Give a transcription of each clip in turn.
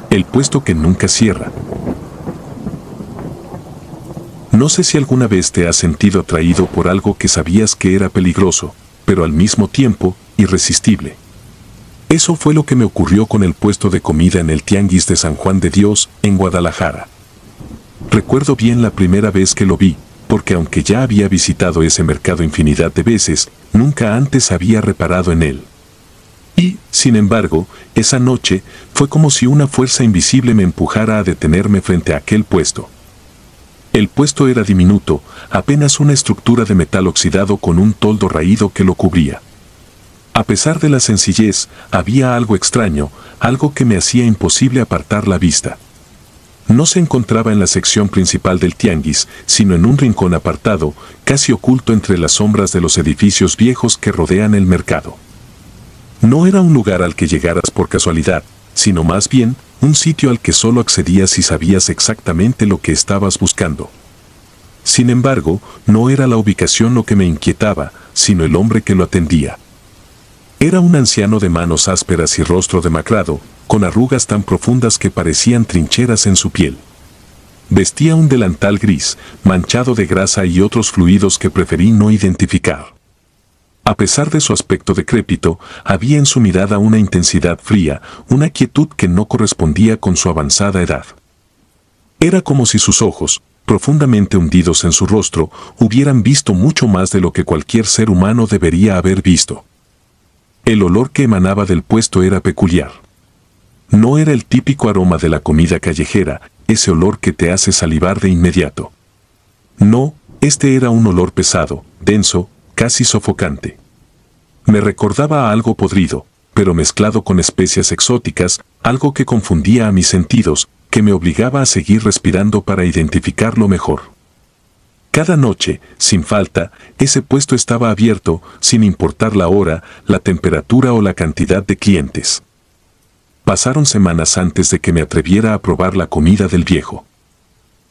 El puesto que nunca cierra. No sé si alguna vez te has sentido atraído por algo que sabías que era peligroso, pero al mismo tiempo, irresistible. Eso fue lo que me ocurrió con el puesto de comida en el Tianguis de San Juan de Dios, en Guadalajara. Recuerdo bien la primera vez que lo vi, porque aunque ya había visitado ese mercado infinidad de veces, nunca antes había reparado en él. Y, sin embargo, esa noche fue como si una fuerza invisible me empujara a detenerme frente a aquel puesto. El puesto era diminuto, apenas una estructura de metal oxidado con un toldo raído que lo cubría. A pesar de la sencillez, había algo extraño, algo que me hacía imposible apartar la vista. No se encontraba en la sección principal del tianguis, sino en un rincón apartado, casi oculto entre las sombras de los edificios viejos que rodean el mercado. No era un lugar al que llegaras por casualidad, sino más bien un sitio al que solo accedías si sabías exactamente lo que estabas buscando. Sin embargo, no era la ubicación lo que me inquietaba, sino el hombre que lo atendía. Era un anciano de manos ásperas y rostro demacrado, con arrugas tan profundas que parecían trincheras en su piel. Vestía un delantal gris, manchado de grasa y otros fluidos que preferí no identificar. A pesar de su aspecto decrépito, había en su mirada una intensidad fría, una quietud que no correspondía con su avanzada edad. Era como si sus ojos, profundamente hundidos en su rostro, hubieran visto mucho más de lo que cualquier ser humano debería haber visto. El olor que emanaba del puesto era peculiar. No era el típico aroma de la comida callejera, ese olor que te hace salivar de inmediato. No, este era un olor pesado, denso, casi sofocante. Me recordaba a algo podrido, pero mezclado con especias exóticas, algo que confundía a mis sentidos, que me obligaba a seguir respirando para identificarlo mejor. Cada noche, sin falta, ese puesto estaba abierto, sin importar la hora, la temperatura o la cantidad de clientes. Pasaron semanas antes de que me atreviera a probar la comida del viejo.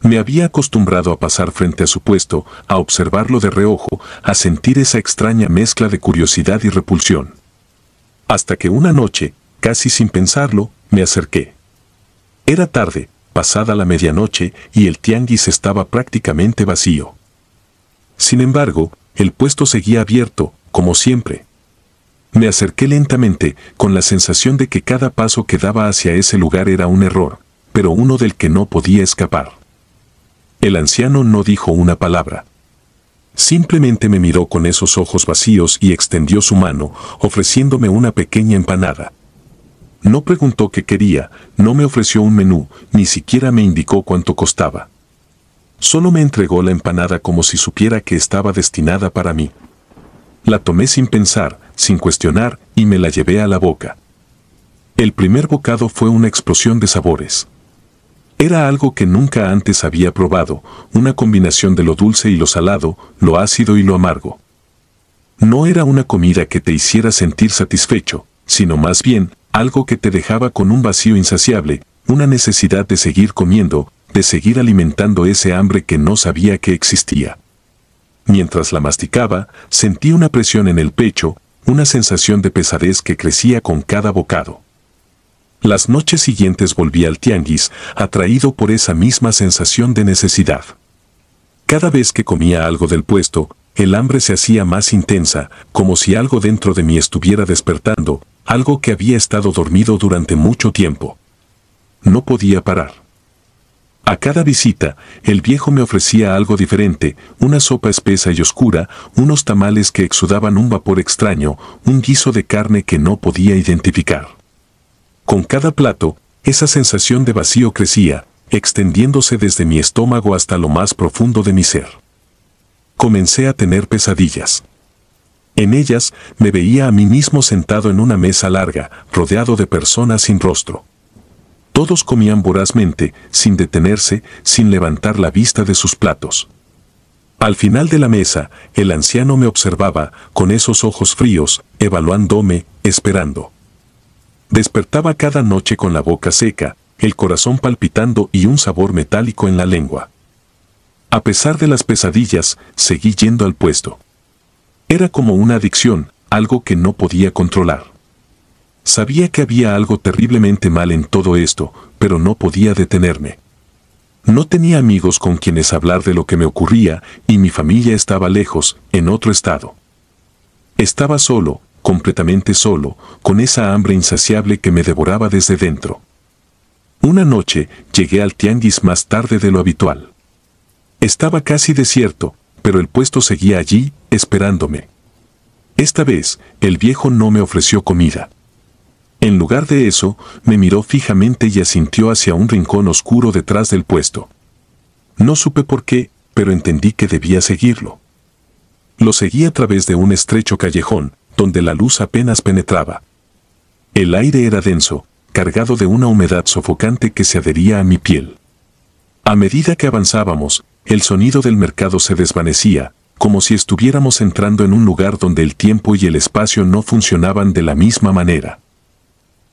Me había acostumbrado a pasar frente a su puesto, a observarlo de reojo, a sentir esa extraña mezcla de curiosidad y repulsión. Hasta que una noche, casi sin pensarlo, me acerqué. Era tarde, pasada la medianoche, y el tianguis estaba prácticamente vacío. Sin embargo, el puesto seguía abierto, como siempre. Me acerqué lentamente, con la sensación de que cada paso que daba hacia ese lugar era un error, pero uno del que no podía escapar. El anciano no dijo una palabra. Simplemente me miró con esos ojos vacíos y extendió su mano, ofreciéndome una pequeña empanada. No preguntó qué quería, no me ofreció un menú, ni siquiera me indicó cuánto costaba. Solo me entregó la empanada como si supiera que estaba destinada para mí. La tomé sin pensar, sin cuestionar, y me la llevé a la boca. El primer bocado fue una explosión de sabores. Era algo que nunca antes había probado, una combinación de lo dulce y lo salado, lo ácido y lo amargo. No era una comida que te hiciera sentir satisfecho, sino más bien, algo que te dejaba con un vacío insaciable, una necesidad de seguir comiendo, de seguir alimentando ese hambre que no sabía que existía. Mientras la masticaba, sentí una presión en el pecho, una sensación de pesadez que crecía con cada bocado. Las noches siguientes volví al tianguis, atraído por esa misma sensación de necesidad. Cada vez que comía algo del puesto, el hambre se hacía más intensa, como si algo dentro de mí estuviera despertando, algo que había estado dormido durante mucho tiempo. No podía parar. A cada visita, el viejo me ofrecía algo diferente, una sopa espesa y oscura, unos tamales que exudaban un vapor extraño, un guiso de carne que no podía identificar. Con cada plato, esa sensación de vacío crecía, extendiéndose desde mi estómago hasta lo más profundo de mi ser. Comencé a tener pesadillas. En ellas, me veía a mí mismo sentado en una mesa larga, rodeado de personas sin rostro. Todos comían vorazmente, sin detenerse, sin levantar la vista de sus platos. Al final de la mesa, el anciano me observaba, con esos ojos fríos, evaluándome, esperando. Despertaba cada noche con la boca seca, el corazón palpitando y un sabor metálico en la lengua. A pesar de las pesadillas, seguí yendo al puesto. Era como una adicción, algo que no podía controlar. Sabía que había algo terriblemente mal en todo esto, pero no podía detenerme. No tenía amigos con quienes hablar de lo que me ocurría y mi familia estaba lejos, en otro estado. Estaba solo, completamente solo, con esa hambre insaciable que me devoraba desde dentro. Una noche llegué al tianguis más tarde de lo habitual. Estaba casi desierto, pero el puesto seguía allí, esperándome. Esta vez, el viejo no me ofreció comida. En lugar de eso, me miró fijamente y asintió hacia un rincón oscuro detrás del puesto. No supe por qué, pero entendí que debía seguirlo. Lo seguí a través de un estrecho callejón, donde la luz apenas penetraba. El aire era denso, cargado de una humedad sofocante que se adhería a mi piel. A medida que avanzábamos, el sonido del mercado se desvanecía, como si estuviéramos entrando en un lugar donde el tiempo y el espacio no funcionaban de la misma manera.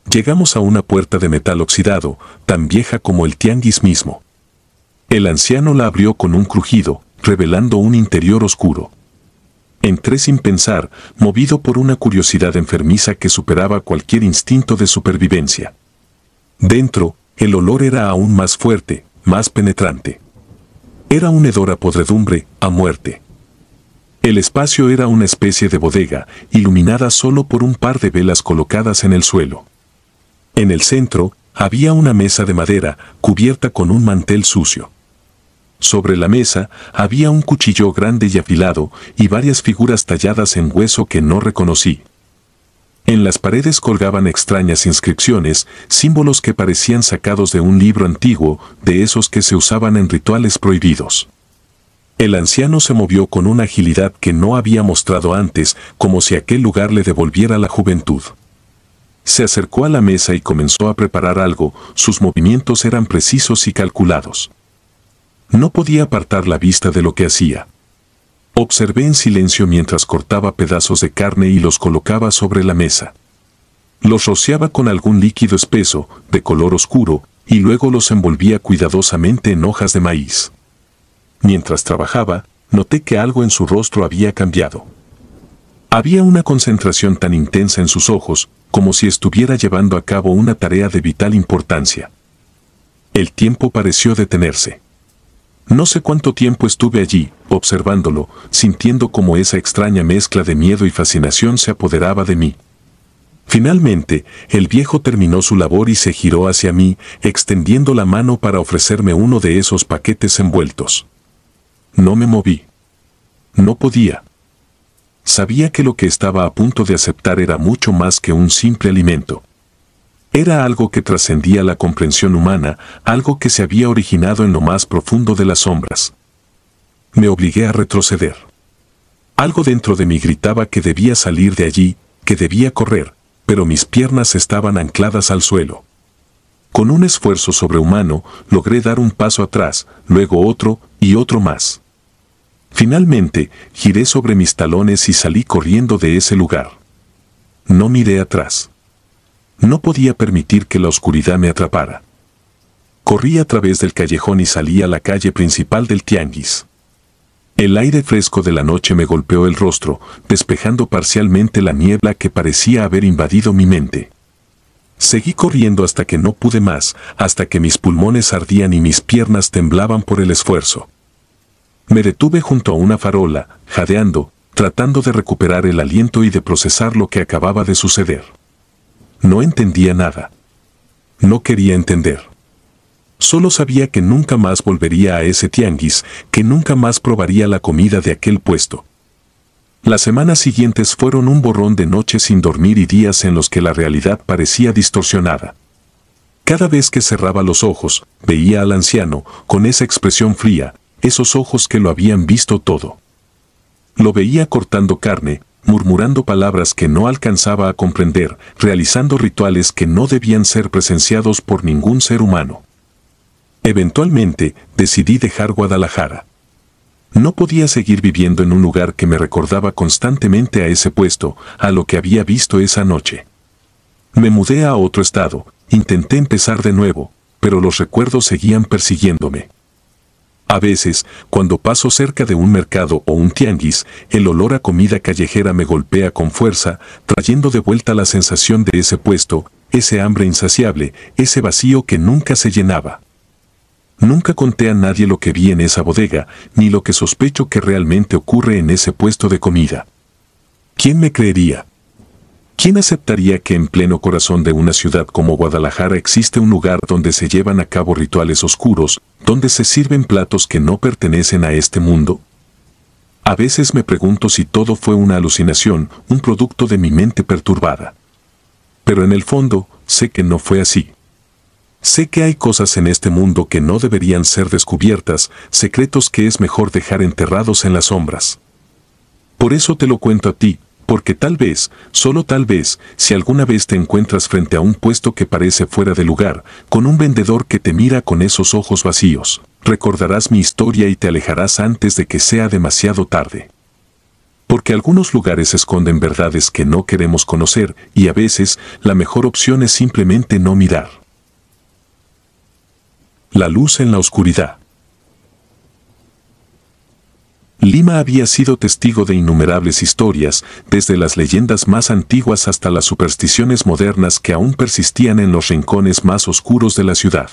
Llegamos a una puerta de metal oxidado, tan vieja como el tianguis mismo. El anciano la abrió con un crujido, revelando un interior oscuro. Entré sin pensar, movido por una curiosidad enfermiza que superaba cualquier instinto de supervivencia. Dentro, el olor era aún más fuerte, más penetrante. Era un hedor a podredumbre, a muerte. El espacio era una especie de bodega, iluminada solo por un par de velas colocadas en el suelo. En el centro, había una mesa de madera, cubierta con un mantel sucio. Sobre la mesa, había un cuchillo grande y afilado, y varias figuras talladas en hueso que no reconocí. En las paredes colgaban extrañas inscripciones, símbolos que parecían sacados de un libro antiguo, de esos que se usaban en rituales prohibidos. El anciano se movió con una agilidad que no había mostrado antes, como si aquel lugar le devolviera la juventud. Se acercó a la mesa y comenzó a preparar algo, sus movimientos eran precisos y calculados. No podía apartar la vista de lo que hacía. Observé en silencio mientras cortaba pedazos de carne y los colocaba sobre la mesa. Los rociaba con algún líquido espeso, de color oscuro, y luego los envolvía cuidadosamente en hojas de maíz. Mientras trabajaba, noté que algo en su rostro había cambiado. Había una concentración tan intensa en sus ojos, como si estuviera llevando a cabo una tarea de vital importancia. El tiempo pareció detenerse. No sé cuánto tiempo estuve allí, observándolo, sintiendo cómo esa extraña mezcla de miedo y fascinación se apoderaba de mí. Finalmente, el viejo terminó su labor y se giró hacia mí, extendiendo la mano para ofrecerme uno de esos paquetes envueltos. No me moví. No podía. Sabía que lo que estaba a punto de aceptar era mucho más que un simple alimento. Era algo que trascendía la comprensión humana, algo que se había originado en lo más profundo de las sombras. Me obligué a retroceder. Algo dentro de mí gritaba que debía salir de allí, que debía correr, pero mis piernas estaban ancladas al suelo. Con un esfuerzo sobrehumano, logré dar un paso atrás, luego otro y otro más. Finalmente, giré sobre mis talones y salí corriendo de ese lugar. No miré atrás. No podía permitir que la oscuridad me atrapara. Corrí a través del callejón y salí a la calle principal del tianguis. El aire fresco de la noche me golpeó el rostro, despejando parcialmente la niebla que parecía haber invadido mi mente. Seguí corriendo hasta que no pude más, hasta que mis pulmones ardían y mis piernas temblaban por el esfuerzo. Me detuve junto a una farola, jadeando, tratando de recuperar el aliento y de procesar lo que acababa de suceder. No entendía nada. No quería entender. Solo sabía que nunca más volvería a ese tianguis, que nunca más probaría la comida de aquel puesto. Las semanas siguientes fueron un borrón de noches sin dormir y días en los que la realidad parecía distorsionada. Cada vez que cerraba los ojos, veía al anciano, con esa expresión fría, esos ojos que lo habían visto todo. Lo veía cortando carne, murmurando palabras que no alcanzaba a comprender, realizando rituales que no debían ser presenciados por ningún ser humano. Eventualmente, decidí dejar Guadalajara. No podía seguir viviendo en un lugar que me recordaba constantemente a ese puesto, a lo que había visto esa noche. Me mudé a otro estado, intenté empezar de nuevo, pero los recuerdos seguían persiguiéndome. A veces, cuando paso cerca de un mercado o un tianguis, el olor a comida callejera me golpea con fuerza, trayendo de vuelta la sensación de ese puesto, ese hambre insaciable, ese vacío que nunca se llenaba. Nunca conté a nadie lo que vi en esa bodega, ni lo que sospecho que realmente ocurre en ese puesto de comida. ¿Quién me creería? ¿Quién aceptaría que en pleno corazón de una ciudad como Guadalajara existe un lugar donde se llevan a cabo rituales oscuros, donde se sirven platos que no pertenecen a este mundo? A veces me pregunto si todo fue una alucinación, un producto de mi mente perturbada. Pero en el fondo, sé que no fue así. Sé que hay cosas en este mundo que no deberían ser descubiertas, secretos que es mejor dejar enterrados en las sombras. Por eso te lo cuento a ti, porque tal vez, solo tal vez, si alguna vez te encuentras frente a un puesto que parece fuera de lugar, con un vendedor que te mira con esos ojos vacíos, recordarás mi historia y te alejarás antes de que sea demasiado tarde. Porque algunos lugares esconden verdades que no queremos conocer y a veces la mejor opción es simplemente no mirar. La luz en la oscuridad. Lima había sido testigo de innumerables historias, desde las leyendas más antiguas hasta las supersticiones modernas que aún persistían en los rincones más oscuros de la ciudad.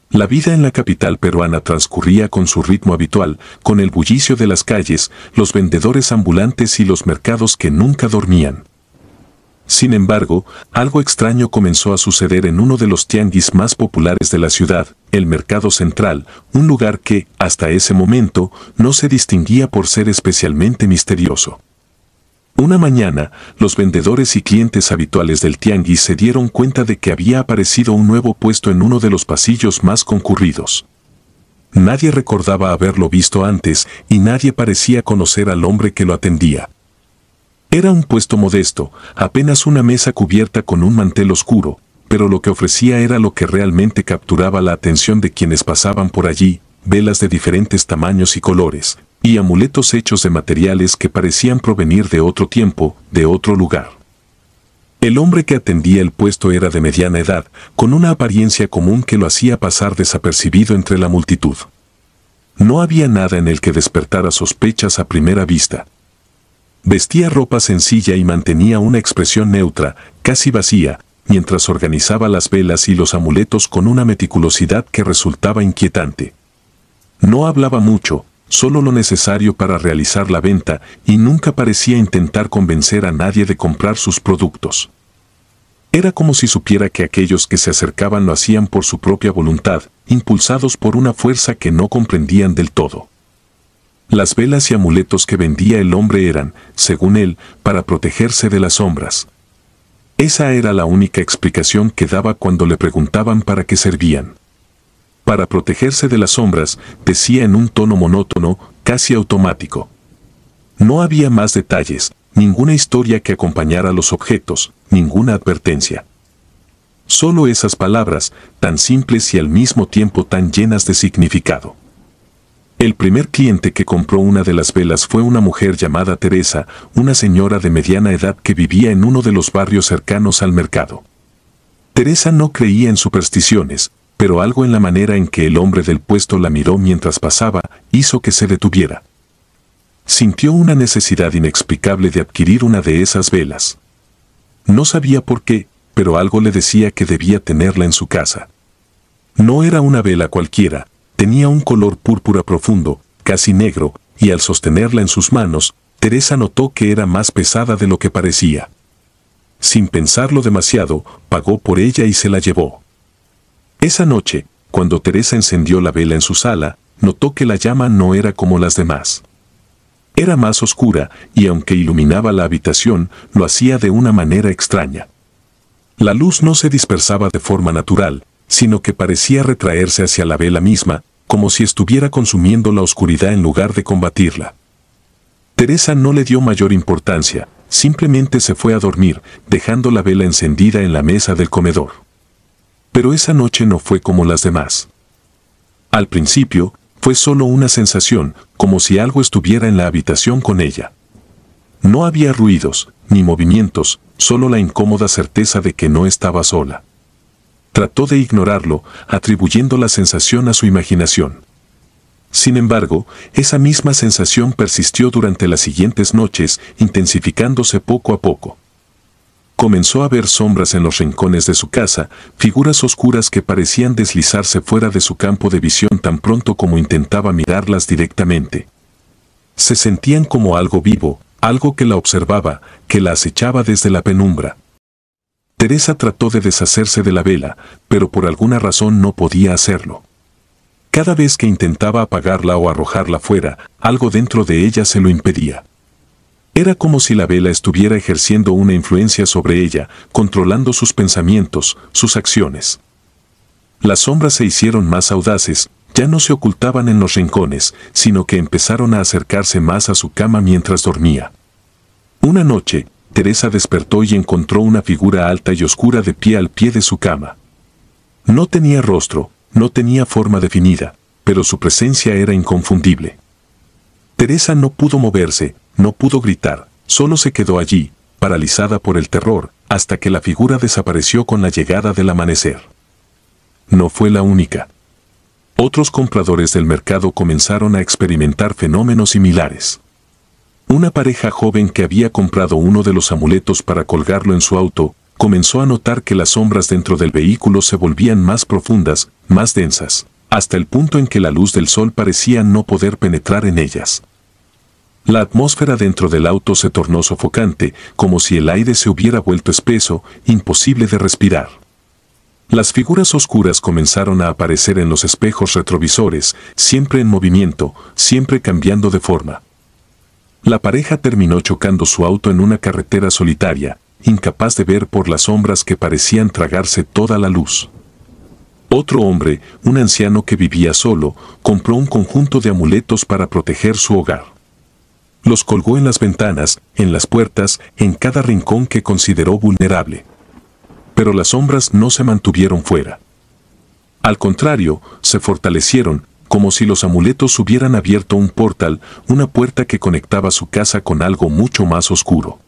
La vida en la capital peruana transcurría con su ritmo habitual, con el bullicio de las calles, los vendedores ambulantes y los mercados que nunca dormían. Sin embargo, algo extraño comenzó a suceder en uno de los tianguis más populares de la ciudad, el Mercado Central, un lugar que, hasta ese momento, no se distinguía por ser especialmente misterioso. Una mañana, los vendedores y clientes habituales del tianguis se dieron cuenta de que había aparecido un nuevo puesto en uno de los pasillos más concurridos. Nadie recordaba haberlo visto antes y nadie parecía conocer al hombre que lo atendía. Era un puesto modesto, apenas una mesa cubierta con un mantel oscuro, pero lo que ofrecía era lo que realmente capturaba la atención de quienes pasaban por allí, velas de diferentes tamaños y colores, y amuletos hechos de materiales que parecían provenir de otro tiempo, de otro lugar. El hombre que atendía el puesto era de mediana edad, con una apariencia común que lo hacía pasar desapercibido entre la multitud. No había nada en el que despertara sospechas a primera vista. Vestía ropa sencilla y mantenía una expresión neutra, casi vacía, mientras organizaba las velas y los amuletos con una meticulosidad que resultaba inquietante. No hablaba mucho, solo lo necesario para realizar la venta, y nunca parecía intentar convencer a nadie de comprar sus productos. Era como si supiera que aquellos que se acercaban lo hacían por su propia voluntad, impulsados por una fuerza que no comprendían del todo. Las velas y amuletos que vendía el hombre eran, según él, para protegerse de las sombras. Esa era la única explicación que daba cuando le preguntaban para qué servían. Para protegerse de las sombras, decía en un tono monótono, casi automático. No había más detalles, ninguna historia que acompañara los objetos, ninguna advertencia. Solo esas palabras, tan simples y al mismo tiempo tan llenas de significado. El primer cliente que compró una de las velas fue una mujer llamada Teresa, una señora de mediana edad que vivía en uno de los barrios cercanos al mercado. Teresa no creía en supersticiones, pero algo en la manera en que el hombre del puesto la miró mientras pasaba hizo que se detuviera. Sintió una necesidad inexplicable de adquirir una de esas velas. No sabía por qué, pero algo le decía que debía tenerla en su casa. No era una vela cualquiera. Tenía un color púrpura profundo, casi negro, y al sostenerla en sus manos, Teresa notó que era más pesada de lo que parecía. Sin pensarlo demasiado, pagó por ella y se la llevó. Esa noche, cuando Teresa encendió la vela en su sala, notó que la llama no era como las demás. Era más oscura, y aunque iluminaba la habitación, lo hacía de una manera extraña. La luz no se dispersaba de forma natural, sino que parecía retraerse hacia la vela misma, como si estuviera consumiendo la oscuridad en lugar de combatirla. Teresa no le dio mayor importancia, simplemente se fue a dormir, dejando la vela encendida en la mesa del comedor. Pero esa noche no fue como las demás. Al principio, fue solo una sensación, como si algo estuviera en la habitación con ella. No había ruidos, ni movimientos, solo la incómoda certeza de que no estaba sola. Trató de ignorarlo, atribuyendo la sensación a su imaginación. Sin embargo, esa misma sensación persistió durante las siguientes noches, intensificándose poco a poco. Comenzó a ver sombras en los rincones de su casa, figuras oscuras que parecían deslizarse fuera de su campo de visión tan pronto como intentaba mirarlas directamente. Se sentían como algo vivo, algo que la observaba, que la acechaba desde la penumbra. Teresa trató de deshacerse de la vela, pero por alguna razón no podía hacerlo. Cada vez que intentaba apagarla o arrojarla fuera, algo dentro de ella se lo impedía. Era como si la vela estuviera ejerciendo una influencia sobre ella, controlando sus pensamientos, sus acciones. Las sombras se hicieron más audaces, ya no se ocultaban en los rincones, sino que empezaron a acercarse más a su cama mientras dormía. Una noche, Teresa despertó y encontró una figura alta y oscura de pie al pie de su cama. No tenía rostro, no tenía forma definida, pero su presencia era inconfundible. Teresa no pudo moverse, no pudo gritar, solo se quedó allí, paralizada por el terror, hasta que la figura desapareció con la llegada del amanecer. No fue la única. Otros compradores del mercado comenzaron a experimentar fenómenos similares. Una pareja joven que había comprado uno de los amuletos para colgarlo en su auto, comenzó a notar que las sombras dentro del vehículo se volvían más profundas, más densas, hasta el punto en que la luz del sol parecía no poder penetrar en ellas. La atmósfera dentro del auto se tornó sofocante, como si el aire se hubiera vuelto espeso, imposible de respirar. Las figuras oscuras comenzaron a aparecer en los espejos retrovisores, siempre en movimiento, siempre cambiando de forma. La pareja terminó chocando su auto en una carretera solitaria, incapaz de ver por las sombras que parecían tragarse toda la luz. Otro hombre, un anciano que vivía solo, compró un conjunto de amuletos para proteger su hogar. Los colgó en las ventanas, en las puertas, en cada rincón que consideró vulnerable. Pero las sombras no se mantuvieron fuera. Al contrario, se fortalecieron, como si los amuletos hubieran abierto un portal, una puerta que conectaba su casa con algo mucho más oscuro.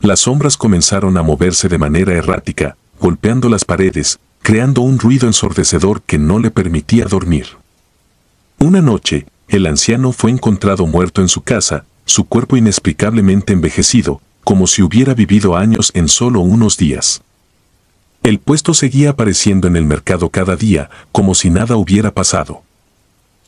Las sombras comenzaron a moverse de manera errática, golpeando las paredes, creando un ruido ensordecedor que no le permitía dormir. Una noche, el anciano fue encontrado muerto en su casa, su cuerpo inexplicablemente envejecido, como si hubiera vivido años en solo unos días. El puesto seguía apareciendo en el mercado cada día, como si nada hubiera pasado.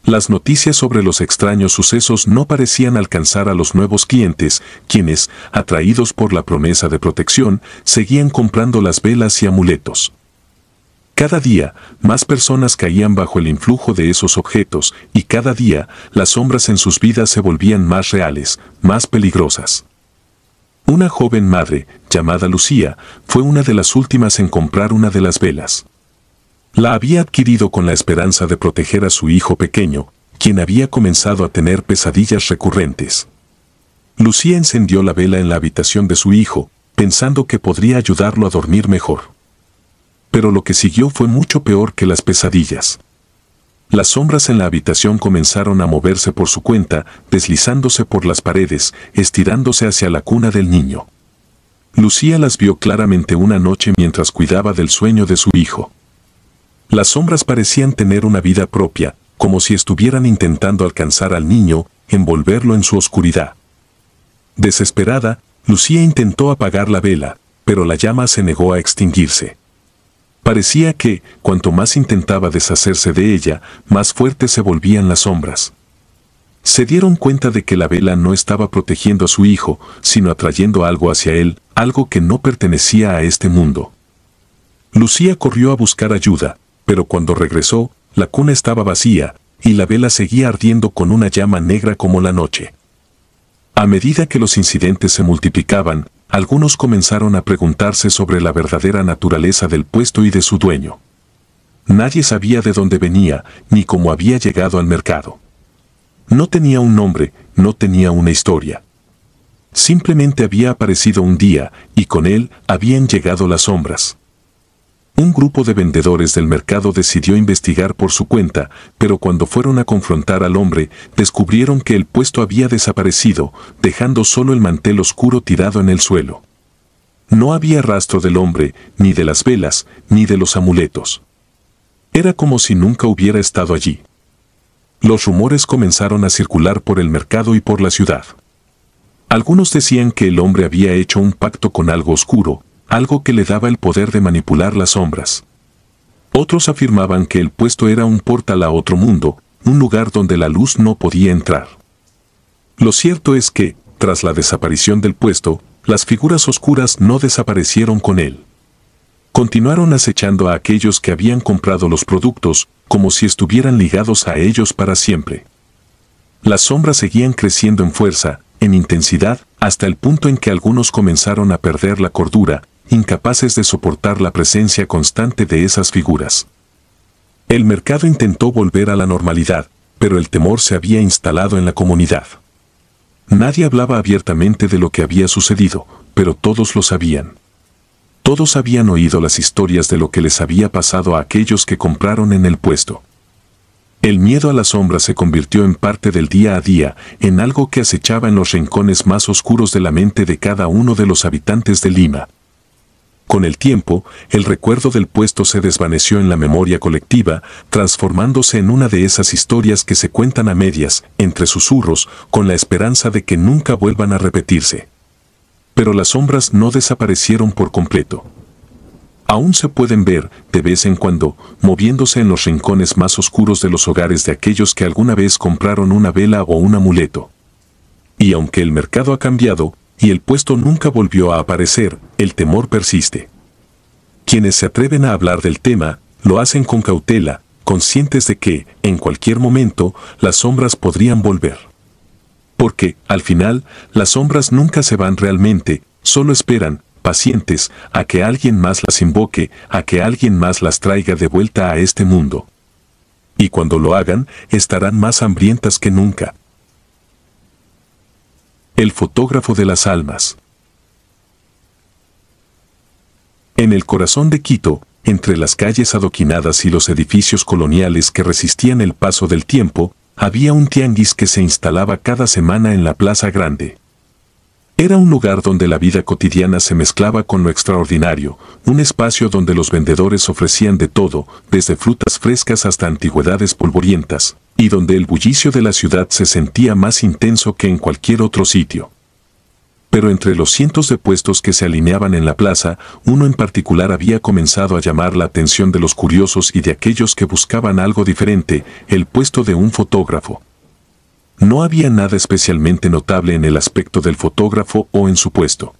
Las noticias sobre los extraños sucesos no parecían alcanzar a los nuevos clientes, quienes, atraídos por la promesa de protección, seguían comprando las velas y amuletos. Cada día, más personas caían bajo el influjo de esos objetos, y cada día, las sombras en sus vidas se volvían más reales, más peligrosas. Una joven madre, llamada Lucía, fue una de las últimas en comprar una de las velas. La había adquirido con la esperanza de proteger a su hijo pequeño, quien había comenzado a tener pesadillas recurrentes. Lucía encendió la vela en la habitación de su hijo, pensando que podría ayudarlo a dormir mejor. Pero lo que siguió fue mucho peor que las pesadillas. Las sombras en la habitación comenzaron a moverse por su cuenta, deslizándose por las paredes, estirándose hacia la cuna del niño. Lucía las vio claramente una noche mientras cuidaba del sueño de su hijo. Las sombras parecían tener una vida propia, como si estuvieran intentando alcanzar al niño, envolverlo en su oscuridad. Desesperada, Lucía intentó apagar la vela, pero la llama se negó a extinguirse. Parecía que, cuanto más intentaba deshacerse de ella, más fuertes se volvían las sombras. Se dieron cuenta de que la vela no estaba protegiendo a su hijo, sino atrayendo algo hacia él, algo que no pertenecía a este mundo. Lucía corrió a buscar ayuda, pero cuando regresó, la cuna estaba vacía, y la vela seguía ardiendo con una llama negra como la noche. A medida que los incidentes se multiplicaban, algunos comenzaron a preguntarse sobre la verdadera naturaleza del puesto y de su dueño. Nadie sabía de dónde venía, ni cómo había llegado al mercado. No tenía un nombre, no tenía una historia. Simplemente había aparecido un día, y con él habían llegado las sombras. Un grupo de vendedores del mercado decidió investigar por su cuenta, pero cuando fueron a confrontar al hombre, descubrieron que el puesto había desaparecido, dejando solo el mantel oscuro tirado en el suelo. No había rastro del hombre, ni de las velas, ni de los amuletos. Era como si nunca hubiera estado allí. Los rumores comenzaron a circular por el mercado y por la ciudad. Algunos decían que el hombre había hecho un pacto con algo oscuro, algo que le daba el poder de manipular las sombras. Otros afirmaban que el puesto era un portal a otro mundo, un lugar donde la luz no podía entrar. Lo cierto es que, tras la desaparición del puesto, las figuras oscuras no desaparecieron con él. Continuaron acechando a aquellos que habían comprado los productos, como si estuvieran ligados a ellos para siempre. Las sombras seguían creciendo en fuerza, en intensidad, hasta el punto en que algunos comenzaron a perder la cordura, incapaces de soportar la presencia constante de esas figuras. El mercado intentó volver a la normalidad, pero el temor se había instalado en la comunidad. Nadie hablaba abiertamente de lo que había sucedido, pero todos lo sabían. Todos habían oído las historias de lo que les había pasado a aquellos que compraron en el puesto. El miedo a la sombra se convirtió en parte del día a día, en algo que acechaba en los rincones más oscuros de la mente de cada uno de los habitantes de Lima. Con el tiempo, el recuerdo del puesto se desvaneció en la memoria colectiva, transformándose en una de esas historias que se cuentan a medias, entre susurros, con la esperanza de que nunca vuelvan a repetirse. Pero las sombras no desaparecieron por completo. Aún se pueden ver, de vez en cuando, moviéndose en los rincones más oscuros de los hogares de aquellos que alguna vez compraron una vela o un amuleto. Y aunque el mercado ha cambiado, y el puesto nunca volvió a aparecer, el temor persiste. Quienes se atreven a hablar del tema, lo hacen con cautela, conscientes de que, en cualquier momento, las sombras podrían volver. Porque, al final, las sombras nunca se van realmente, solo esperan, pacientes, a que alguien más las invoque, a que alguien más las traiga de vuelta a este mundo. Y cuando lo hagan, estarán más hambrientas que nunca. El fotógrafo de las almas. En el corazón de Quito, entre las calles adoquinadas y los edificios coloniales que resistían el paso del tiempo, había un tianguis que se instalaba cada semana en la Plaza Grande. Era un lugar donde la vida cotidiana se mezclaba con lo extraordinario, un espacio donde los vendedores ofrecían de todo, desde frutas frescas hasta antigüedades polvorientas, y donde el bullicio de la ciudad se sentía más intenso que en cualquier otro sitio. Pero entre los cientos de puestos que se alineaban en la plaza, uno en particular había comenzado a llamar la atención de los curiosos y de aquellos que buscaban algo diferente, el puesto de un fotógrafo. No había nada especialmente notable en el aspecto del fotógrafo o en su puesto.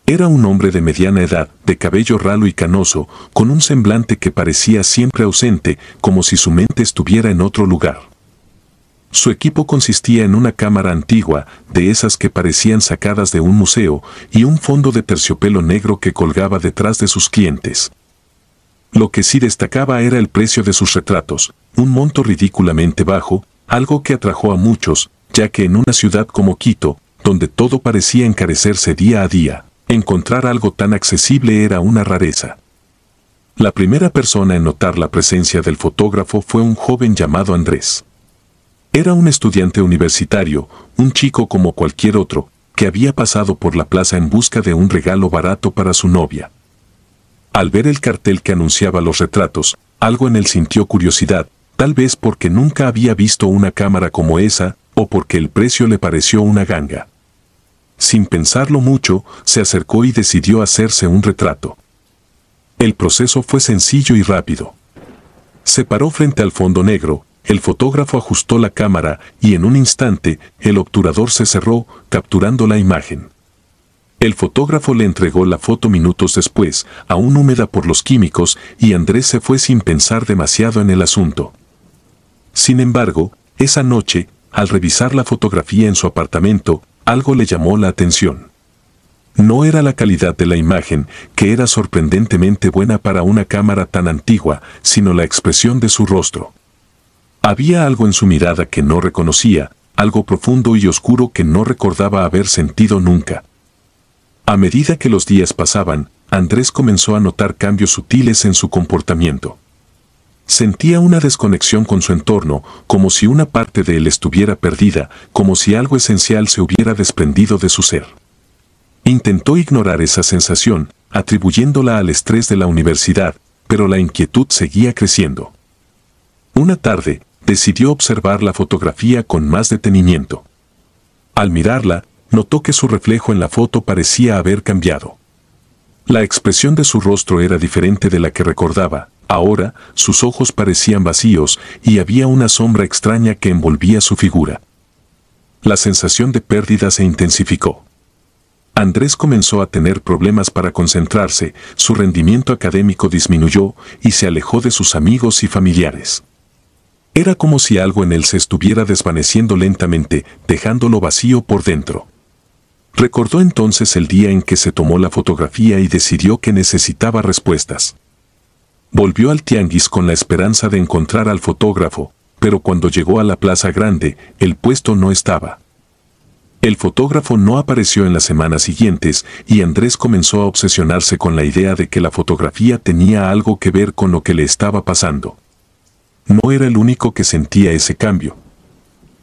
Era un hombre de mediana edad, de cabello ralo y canoso, con un semblante que parecía siempre ausente, como si su mente estuviera en otro lugar. Su equipo consistía en una cámara antigua, de esas que parecían sacadas de un museo, y un fondo de terciopelo negro que colgaba detrás de sus clientes. Lo que sí destacaba era el precio de sus retratos, un monto ridículamente bajo, algo que atrajo a muchos, ya que en una ciudad como Quito, donde todo parecía encarecerse día a día, encontrar algo tan accesible era una rareza. La primera persona en notar la presencia del fotógrafo fue un joven llamado Andrés. Era un estudiante universitario, un chico como cualquier otro, que había pasado por la plaza en busca de un regalo barato para su novia. Al ver el cartel que anunciaba los retratos, algo en él sintió curiosidad, tal vez porque nunca había visto una cámara como esa, o porque el precio le pareció una ganga. Sin pensarlo mucho, se acercó y decidió hacerse un retrato. El proceso fue sencillo y rápido. Se paró frente al fondo negro, el fotógrafo ajustó la cámara y en un instante, el obturador se cerró, capturando la imagen. El fotógrafo le entregó la foto minutos después, aún húmeda por los químicos, y Andrés se fue sin pensar demasiado en el asunto. Sin embargo, esa noche, al revisar la fotografía en su apartamento, algo le llamó la atención. No era la calidad de la imagen, que era sorprendentemente buena para una cámara tan antigua, sino la expresión de su rostro. Había algo en su mirada que no reconocía, algo profundo y oscuro que no recordaba haber sentido nunca. A medida que los días pasaban, Andrés comenzó a notar cambios sutiles en su comportamiento. Sentía una desconexión con su entorno, como si una parte de él estuviera perdida, como si algo esencial se hubiera desprendido de su ser. Intentó ignorar esa sensación, atribuyéndola al estrés de la universidad, pero la inquietud seguía creciendo. Una tarde, decidió observar la fotografía con más detenimiento. Al mirarla, notó que su reflejo en la foto parecía haber cambiado. La expresión de su rostro era diferente de la que recordaba. Ahora, sus ojos parecían vacíos y había una sombra extraña que envolvía su figura. La sensación de pérdida se intensificó. Andrés comenzó a tener problemas para concentrarse, su rendimiento académico disminuyó y se alejó de sus amigos y familiares. Era como si algo en él se estuviera desvaneciendo lentamente, dejándolo vacío por dentro. Recordó entonces el día en que se tomó la fotografía y decidió que necesitaba respuestas. Volvió al tianguis con la esperanza de encontrar al fotógrafo, pero cuando llegó a la plaza grande, el puesto no estaba. El fotógrafo no apareció en las semanas siguientes y Andrés comenzó a obsesionarse con la idea de que la fotografía tenía algo que ver con lo que le estaba pasando. No era el único que sentía ese cambio.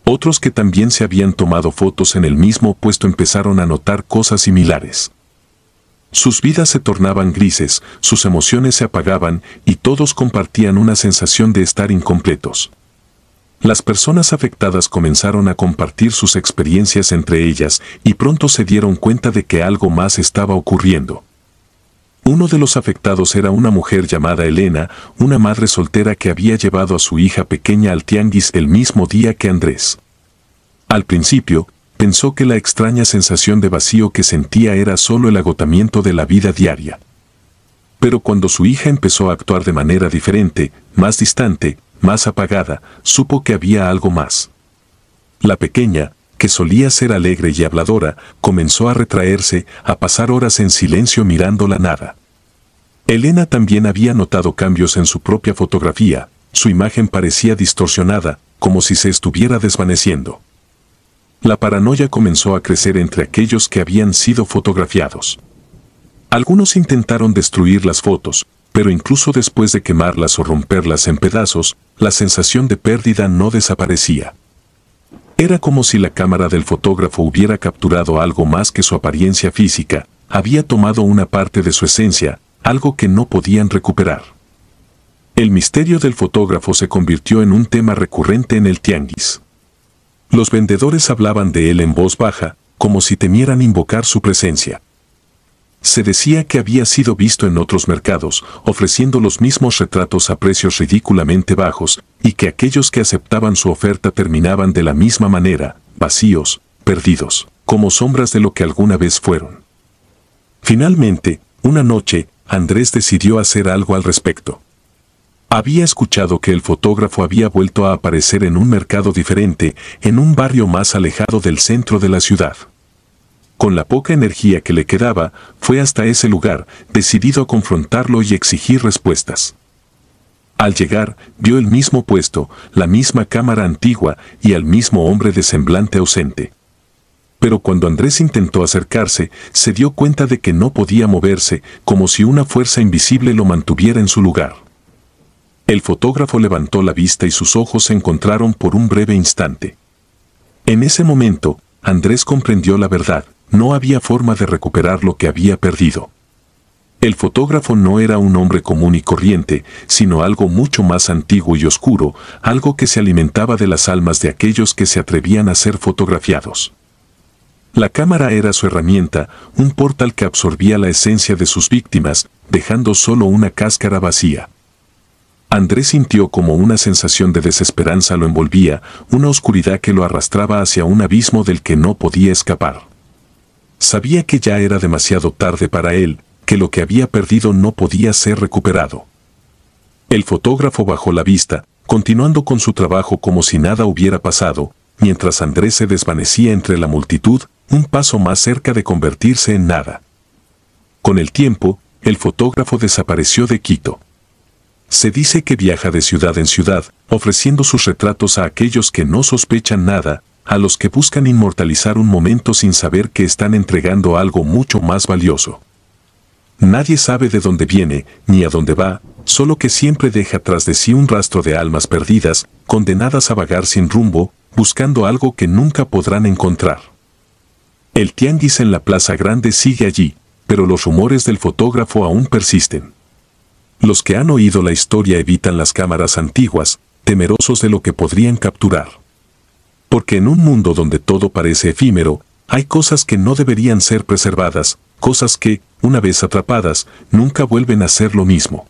Otros que también se habían tomado fotos en el mismo puesto empezaron a notar cosas similares. Sus vidas se tornaban grises, sus emociones se apagaban y todos compartían una sensación de estar incompletos. Las personas afectadas comenzaron a compartir sus experiencias entre ellas y pronto se dieron cuenta de que algo más estaba ocurriendo. Uno de los afectados era una mujer llamada Elena, una madre soltera que había llevado a su hija pequeña al tianguis el mismo día que Andrés. Al principio, pensó que la extraña sensación de vacío que sentía era solo el agotamiento de la vida diaria. Pero cuando su hija empezó a actuar de manera diferente, más distante, más apagada, supo que había algo más. La pequeña, que solía ser alegre y habladora, comenzó a retraerse, a pasar horas en silencio mirando la nada. Elena también había notado cambios en su propia fotografía, su imagen parecía distorsionada, como si se estuviera desvaneciendo. La paranoia comenzó a crecer entre aquellos que habían sido fotografiados. Algunos intentaron destruir las fotos, pero incluso después de quemarlas o romperlas en pedazos, la sensación de pérdida no desaparecía. Era como si la cámara del fotógrafo hubiera capturado algo más que su apariencia física, había tomado una parte de su esencia, algo que no podían recuperar. El misterio del fotógrafo se convirtió en un tema recurrente en el tianguis. Los vendedores hablaban de él en voz baja, como si temieran invocar su presencia. Se decía que había sido visto en otros mercados, ofreciendo los mismos retratos a precios ridículamente bajos, y que aquellos que aceptaban su oferta terminaban de la misma manera, vacíos, perdidos, como sombras de lo que alguna vez fueron. Finalmente, una noche, Andrés decidió hacer algo al respecto. Había escuchado que el fotógrafo había vuelto a aparecer en un mercado diferente, en un barrio más alejado del centro de la ciudad. Con la poca energía que le quedaba, fue hasta ese lugar, decidido a confrontarlo y exigir respuestas. Al llegar, vio el mismo puesto, la misma cámara antigua y al mismo hombre de semblante ausente. Pero cuando Andrés intentó acercarse, se dio cuenta de que no podía moverse, como si una fuerza invisible lo mantuviera en su lugar. El fotógrafo levantó la vista y sus ojos se encontraron por un breve instante. En ese momento, Andrés comprendió la verdad, no había forma de recuperar lo que había perdido. El fotógrafo no era un hombre común y corriente, sino algo mucho más antiguo y oscuro, algo que se alimentaba de las almas de aquellos que se atrevían a ser fotografiados. La cámara era su herramienta, un portal que absorbía la esencia de sus víctimas, dejando solo una cáscara vacía. Andrés sintió como una sensación de desesperanza lo envolvía, una oscuridad que lo arrastraba hacia un abismo del que no podía escapar. Sabía que ya era demasiado tarde para él, que lo que había perdido no podía ser recuperado. El fotógrafo bajó la vista, continuando con su trabajo como si nada hubiera pasado, mientras Andrés se desvanecía entre la multitud, un paso más cerca de convertirse en nada. Con el tiempo, el fotógrafo desapareció de Quito. Se dice que viaja de ciudad en ciudad, ofreciendo sus retratos a aquellos que no sospechan nada, a los que buscan inmortalizar un momento sin saber que están entregando algo mucho más valioso. Nadie sabe de dónde viene, ni a dónde va, solo que siempre deja tras de sí un rastro de almas perdidas, condenadas a vagar sin rumbo, buscando algo que nunca podrán encontrar. El tianguis en la Plaza Grande sigue allí, pero los rumores del fotógrafo aún persisten. Los que han oído la historia evitan las cámaras antiguas, temerosos de lo que podrían capturar. Porque en un mundo donde todo parece efímero, hay cosas que no deberían ser preservadas, cosas que, una vez atrapadas, nunca vuelven a ser lo mismo.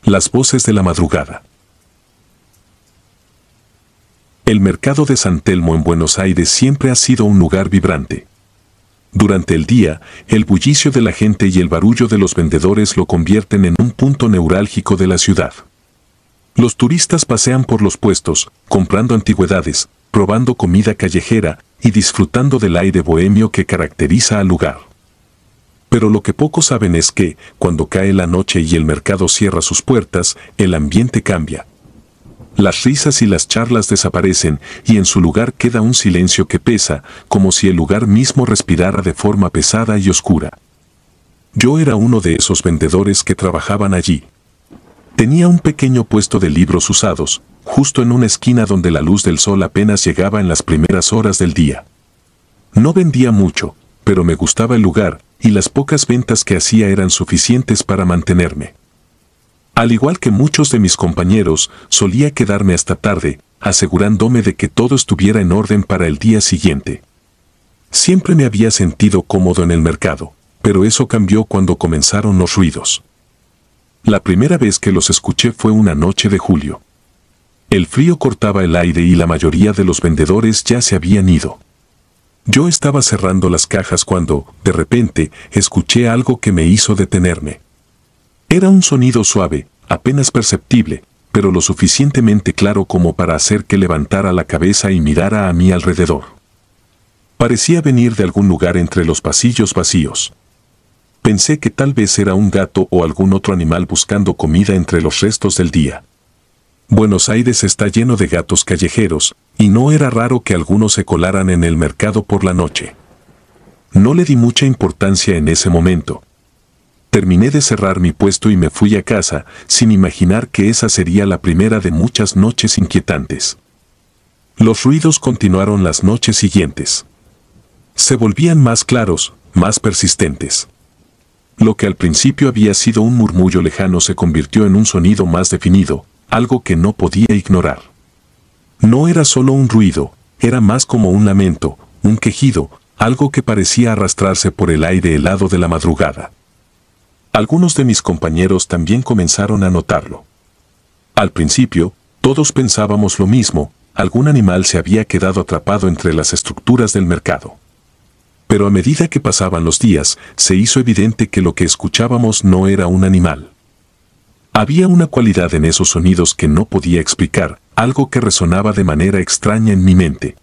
Las voces de la madrugada. El mercado de San Telmo en Buenos Aires siempre ha sido un lugar vibrante. Durante el día, el bullicio de la gente y el barullo de los vendedores lo convierten en un punto neurálgico de la ciudad. Los turistas pasean por los puestos, comprando antigüedades, probando comida callejera y disfrutando del aire bohemio que caracteriza al lugar. Pero lo que pocos saben es que, cuando cae la noche y el mercado cierra sus puertas, el ambiente cambia. Las risas y las charlas desaparecen y en su lugar queda un silencio que pesa, como si el lugar mismo respirara de forma pesada y oscura. Yo era uno de esos vendedores que trabajaban allí. Tenía un pequeño puesto de libros usados, justo en una esquina donde la luz del sol apenas llegaba en las primeras horas del día. No vendía mucho, pero me gustaba el lugar, y las pocas ventas que hacía eran suficientes para mantenerme. Al igual que muchos de mis compañeros, solía quedarme hasta tarde, asegurándome de que todo estuviera en orden para el día siguiente. Siempre me había sentido cómodo en el mercado, pero eso cambió cuando comenzaron los ruidos. La primera vez que los escuché fue una noche de julio. El frío cortaba el aire y la mayoría de los vendedores ya se habían ido. Yo estaba cerrando las cajas cuando, de repente, escuché algo que me hizo detenerme. Era un sonido suave, apenas perceptible, pero lo suficientemente claro como para hacer que levantara la cabeza y mirara a mi alrededor. Parecía venir de algún lugar entre los pasillos vacíos. Pensé que tal vez era un gato o algún otro animal buscando comida entre los restos del día. Buenos Aires está lleno de gatos callejeros, y no era raro que algunos se colaran en el mercado por la noche. No le di mucha importancia en ese momento. Terminé de cerrar mi puesto y me fui a casa, sin imaginar que esa sería la primera de muchas noches inquietantes. Los ruidos continuaron las noches siguientes. Se volvían más claros, más persistentes. Lo que al principio había sido un murmullo lejano se convirtió en un sonido más definido, algo que no podía ignorar. No era solo un ruido, era más como un lamento, un quejido, algo que parecía arrastrarse por el aire helado de la madrugada. Algunos de mis compañeros también comenzaron a notarlo. Al principio, todos pensábamos lo mismo, algún animal se había quedado atrapado entre las estructuras del mercado. Pero a medida que pasaban los días, se hizo evidente que lo que escuchábamos no era un animal. Había una cualidad en esos sonidos que no podía explicar, algo que resonaba de manera extraña en mi mente.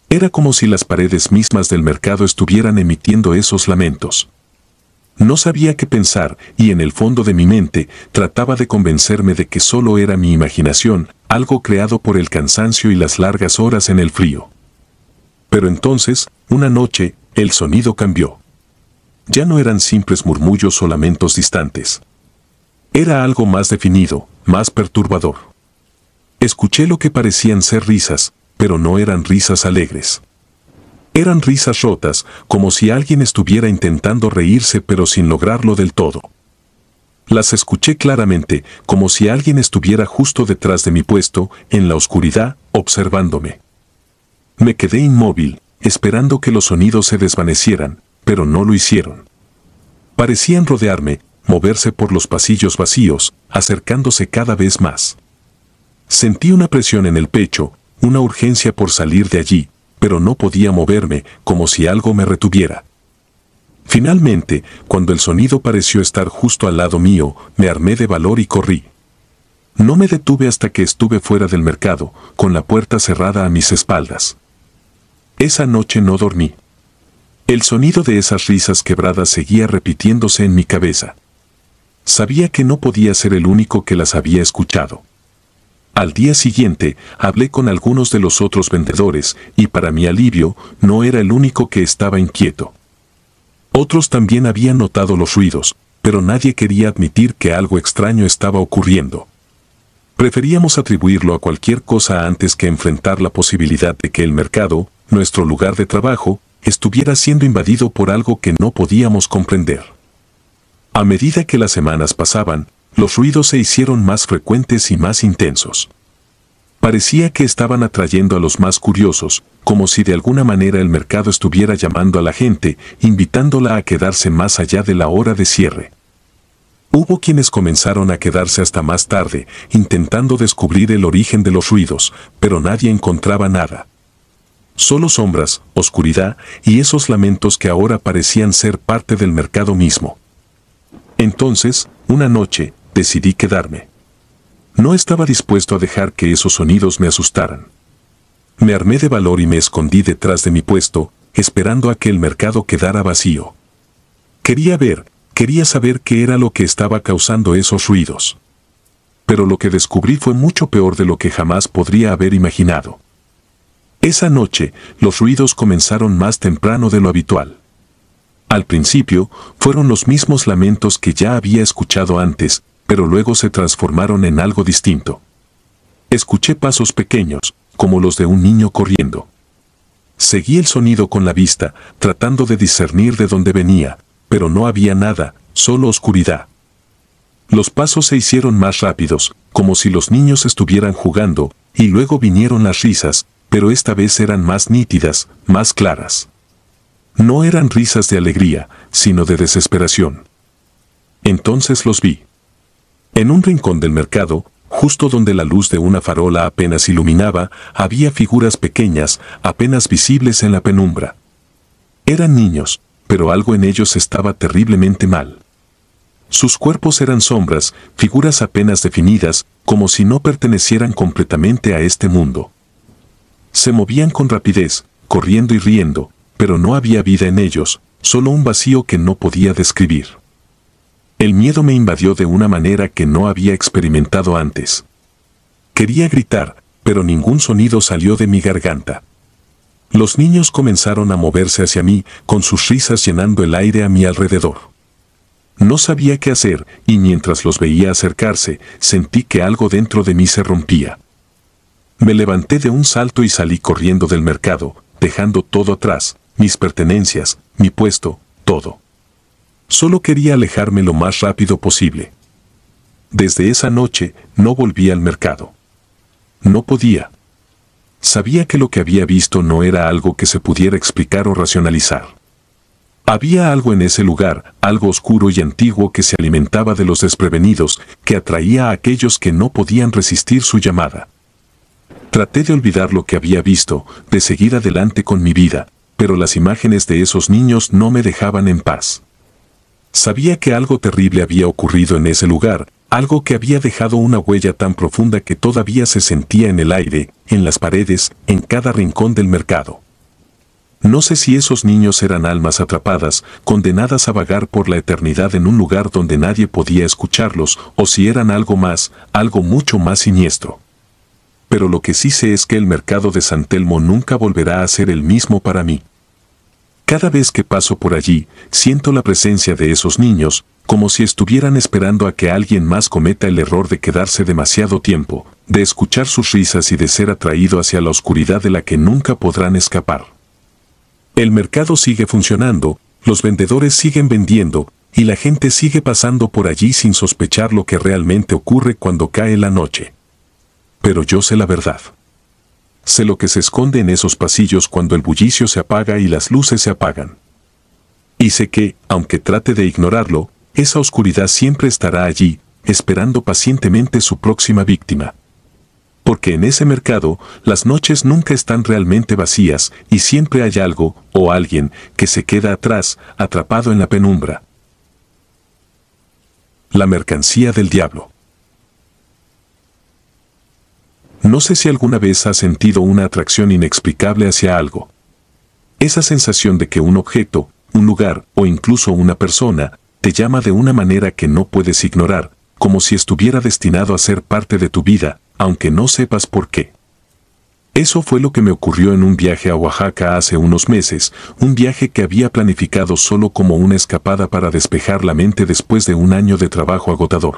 Era como si las paredes mismas del mercado estuvieran emitiendo esos lamentos. No sabía qué pensar y en el fondo de mi mente trataba de convencerme de que solo era mi imaginación, algo creado por el cansancio y las largas horas en el frío. Pero entonces, una noche, el sonido cambió. Ya no eran simples murmullos o lamentos distantes. Era algo más definido, más perturbador. Escuché lo que parecían ser risas, pero no eran risas alegres. Eran risas rotas, como si alguien estuviera intentando reírse pero sin lograrlo del todo. Las escuché claramente, como si alguien estuviera justo detrás de mi puesto, en la oscuridad, observándome. Me quedé inmóvil, esperando que los sonidos se desvanecieran, pero no lo hicieron. Parecían rodearme, moverse por los pasillos vacíos, acercándose cada vez más. Sentí una presión en el pecho, una urgencia por salir de allí, pero no podía moverme, como si algo me retuviera. Finalmente, cuando el sonido pareció estar justo al lado mío, me armé de valor y corrí. No me detuve hasta que estuve fuera del mercado, con la puerta cerrada a mis espaldas. Esa noche no dormí. El sonido de esas risas quebradas seguía repitiéndose en mi cabeza. Sabía que no podía ser el único que las había escuchado. Al día siguiente, hablé con algunos de los otros vendedores, y para mi alivio, no era el único que estaba inquieto. Otros también habían notado los ruidos, pero nadie quería admitir que algo extraño estaba ocurriendo. Preferíamos atribuirlo a cualquier cosa antes que enfrentar la posibilidad de que el mercado, nuestro lugar de trabajo, estuviera siendo invadido por algo que no podíamos comprender. A medida que las semanas pasaban, Los ruidos se hicieron más frecuentes y más intensos. Parecía que estaban atrayendo a los más curiosos, como si de alguna manera el mercado estuviera llamando a la gente, invitándola a quedarse más allá de la hora de cierre. Hubo quienes comenzaron a quedarse hasta más tarde, intentando descubrir el origen de los ruidos, pero nadie encontraba nada. Solo sombras, oscuridad y esos lamentos que ahora parecían ser parte del mercado mismo. Entonces, una noche, decidí quedarme. No estaba dispuesto a dejar que esos sonidos me asustaran. Me armé de valor y me escondí detrás de mi puesto, esperando a que el mercado quedara vacío. Quería saber qué era lo que estaba causando esos ruidos. Pero lo que descubrí fue mucho peor de lo que jamás podría haber imaginado. Esa noche, los ruidos comenzaron más temprano de lo habitual. Al principio, fueron los mismos lamentos que ya había escuchado antes, pero luego se transformaron en algo distinto. Escuché pasos pequeños, como los de un niño corriendo. Seguí el sonido con la vista, tratando de discernir de dónde venía, pero no había nada, solo oscuridad. Los pasos se hicieron más rápidos, como si los niños estuvieran jugando, y luego vinieron las risas, pero esta vez eran más nítidas, más claras. No eran risas de alegría, sino de desesperación. Entonces los vi. En un rincón del mercado, justo donde la luz de una farola apenas iluminaba, había figuras pequeñas, apenas visibles en la penumbra. Eran niños, pero algo en ellos estaba terriblemente mal. Sus cuerpos eran sombras, figuras apenas definidas, como si no pertenecieran completamente a este mundo. Se movían con rapidez, corriendo y riendo, pero no había vida en ellos, solo un vacío que no podía describir. El miedo me invadió de una manera que no había experimentado antes. Quería gritar, pero ningún sonido salió de mi garganta. Los niños comenzaron a moverse hacia mí, con sus risas llenando el aire a mi alrededor. No sabía qué hacer, y mientras los veía acercarse, sentí que algo dentro de mí se rompía. Me levanté de un salto y salí corriendo del mercado, dejando todo atrás, mis pertenencias, mi puesto, todo. Solo quería alejarme lo más rápido posible. Desde esa noche, no volví al mercado. No podía. Sabía que lo que había visto no era algo que se pudiera explicar o racionalizar. Había algo en ese lugar, algo oscuro y antiguo que se alimentaba de los desprevenidos, que atraía a aquellos que no podían resistir su llamada. Traté de olvidar lo que había visto, de seguir adelante con mi vida, pero las imágenes de esos niños no me dejaban en paz. Sabía que algo terrible había ocurrido en ese lugar, algo que había dejado una huella tan profunda que todavía se sentía en el aire, en las paredes, en cada rincón del mercado. No sé si esos niños eran almas atrapadas, condenadas a vagar por la eternidad en un lugar donde nadie podía escucharlos, o si eran algo más, algo mucho más siniestro. Pero lo que sí sé es que el mercado de San Telmo nunca volverá a ser el mismo para mí. Cada vez que paso por allí, siento la presencia de esos niños, como si estuvieran esperando a que alguien más cometa el error de quedarse demasiado tiempo, de escuchar sus risas y de ser atraído hacia la oscuridad de la que nunca podrán escapar. El mercado sigue funcionando, los vendedores siguen vendiendo, y la gente sigue pasando por allí sin sospechar lo que realmente ocurre cuando cae la noche. Pero yo sé la verdad. Sé lo que se esconde en esos pasillos cuando el bullicio se apaga y las luces se apagan. Y sé que, aunque trate de ignorarlo, esa oscuridad siempre estará allí, esperando pacientemente su próxima víctima. Porque en ese mercado, las noches nunca están realmente vacías y siempre hay algo, o alguien, que se queda atrás, atrapado en la penumbra. La mercancía del diablo. No sé si alguna vez has sentido una atracción inexplicable hacia algo. Esa sensación de que un objeto, un lugar o incluso una persona te llama de una manera que no puedes ignorar, como si estuviera destinado a ser parte de tu vida, aunque no sepas por qué. Eso fue lo que me ocurrió en un viaje a Oaxaca hace unos meses, un viaje que había planificado solo como una escapada para despejar la mente después de un año de trabajo agotador.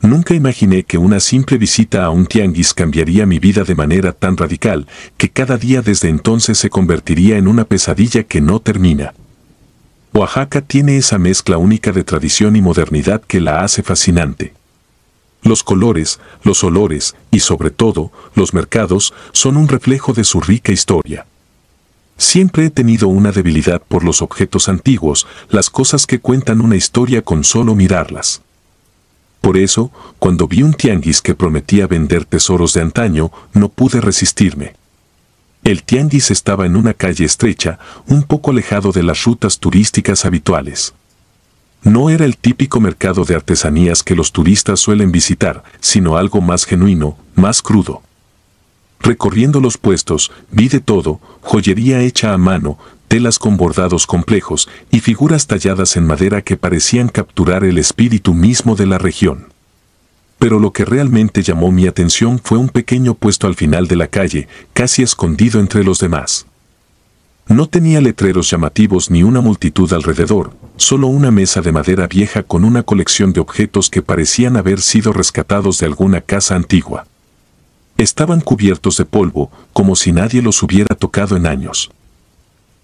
Nunca imaginé que una simple visita a un tianguis cambiaría mi vida de manera tan radical, que cada día desde entonces se convertiría en una pesadilla que no termina. Oaxaca tiene esa mezcla única de tradición y modernidad que la hace fascinante. Los colores, los olores y sobre todo, los mercados son un reflejo de su rica historia. Siempre he tenido una debilidad por los objetos antiguos, las cosas que cuentan una historia con solo mirarlas. Por eso, cuando vi un tianguis que prometía vender tesoros de antaño, no pude resistirme. El tianguis estaba en una calle estrecha, un poco alejado de las rutas turísticas habituales. No era el típico mercado de artesanías que los turistas suelen visitar, sino algo más genuino, más crudo. Recorriendo los puestos, vi de todo: joyería hecha a mano, telas con bordados complejos y figuras talladas en madera que parecían capturar el espíritu mismo de la región. Pero lo que realmente llamó mi atención fue un pequeño puesto al final de la calle, casi escondido entre los demás. No tenía letreros llamativos ni una multitud alrededor, solo una mesa de madera vieja con una colección de objetos que parecían haber sido rescatados de alguna casa antigua. Estaban cubiertos de polvo, como si nadie los hubiera tocado en años.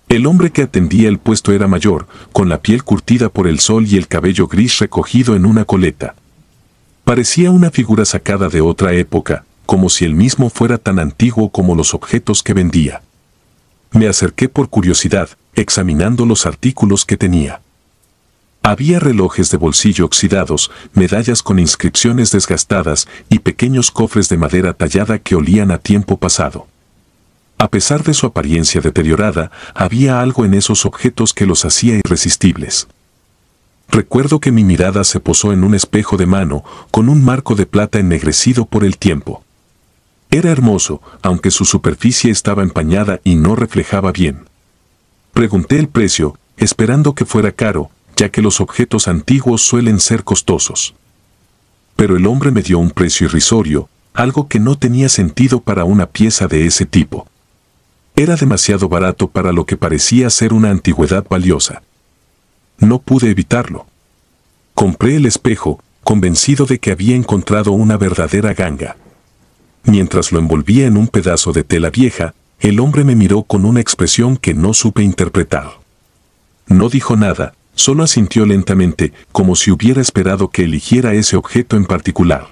El hombre que atendía el puesto era mayor, con la piel curtida por el sol y el cabello gris recogido en una coleta. Parecía una figura sacada de otra época, como si él mismo fuera tan antiguo como los objetos que vendía. Me acerqué por curiosidad, examinando los artículos que tenía. Había relojes de bolsillo oxidados, medallas con inscripciones desgastadas y pequeños cofres de madera tallada que olían a tiempo pasado. A pesar de su apariencia deteriorada, había algo en esos objetos que los hacía irresistibles. Recuerdo que mi mirada se posó en un espejo de mano, con un marco de plata ennegrecido por el tiempo. Era hermoso, aunque su superficie estaba empañada y no reflejaba bien. Pregunté el precio, esperando que fuera caro, ya que los objetos antiguos suelen ser costosos. Pero el hombre me dio un precio irrisorio, algo que no tenía sentido para una pieza de ese tipo. Era demasiado barato para lo que parecía ser una antigüedad valiosa. No pude evitarlo. Compré el espejo, convencido de que había encontrado una verdadera ganga. Mientras lo envolvía en un pedazo de tela vieja, el hombre me miró con una expresión que no supe interpretar. No dijo nada, solo asintió lentamente, como si hubiera esperado que eligiera ese objeto en particular.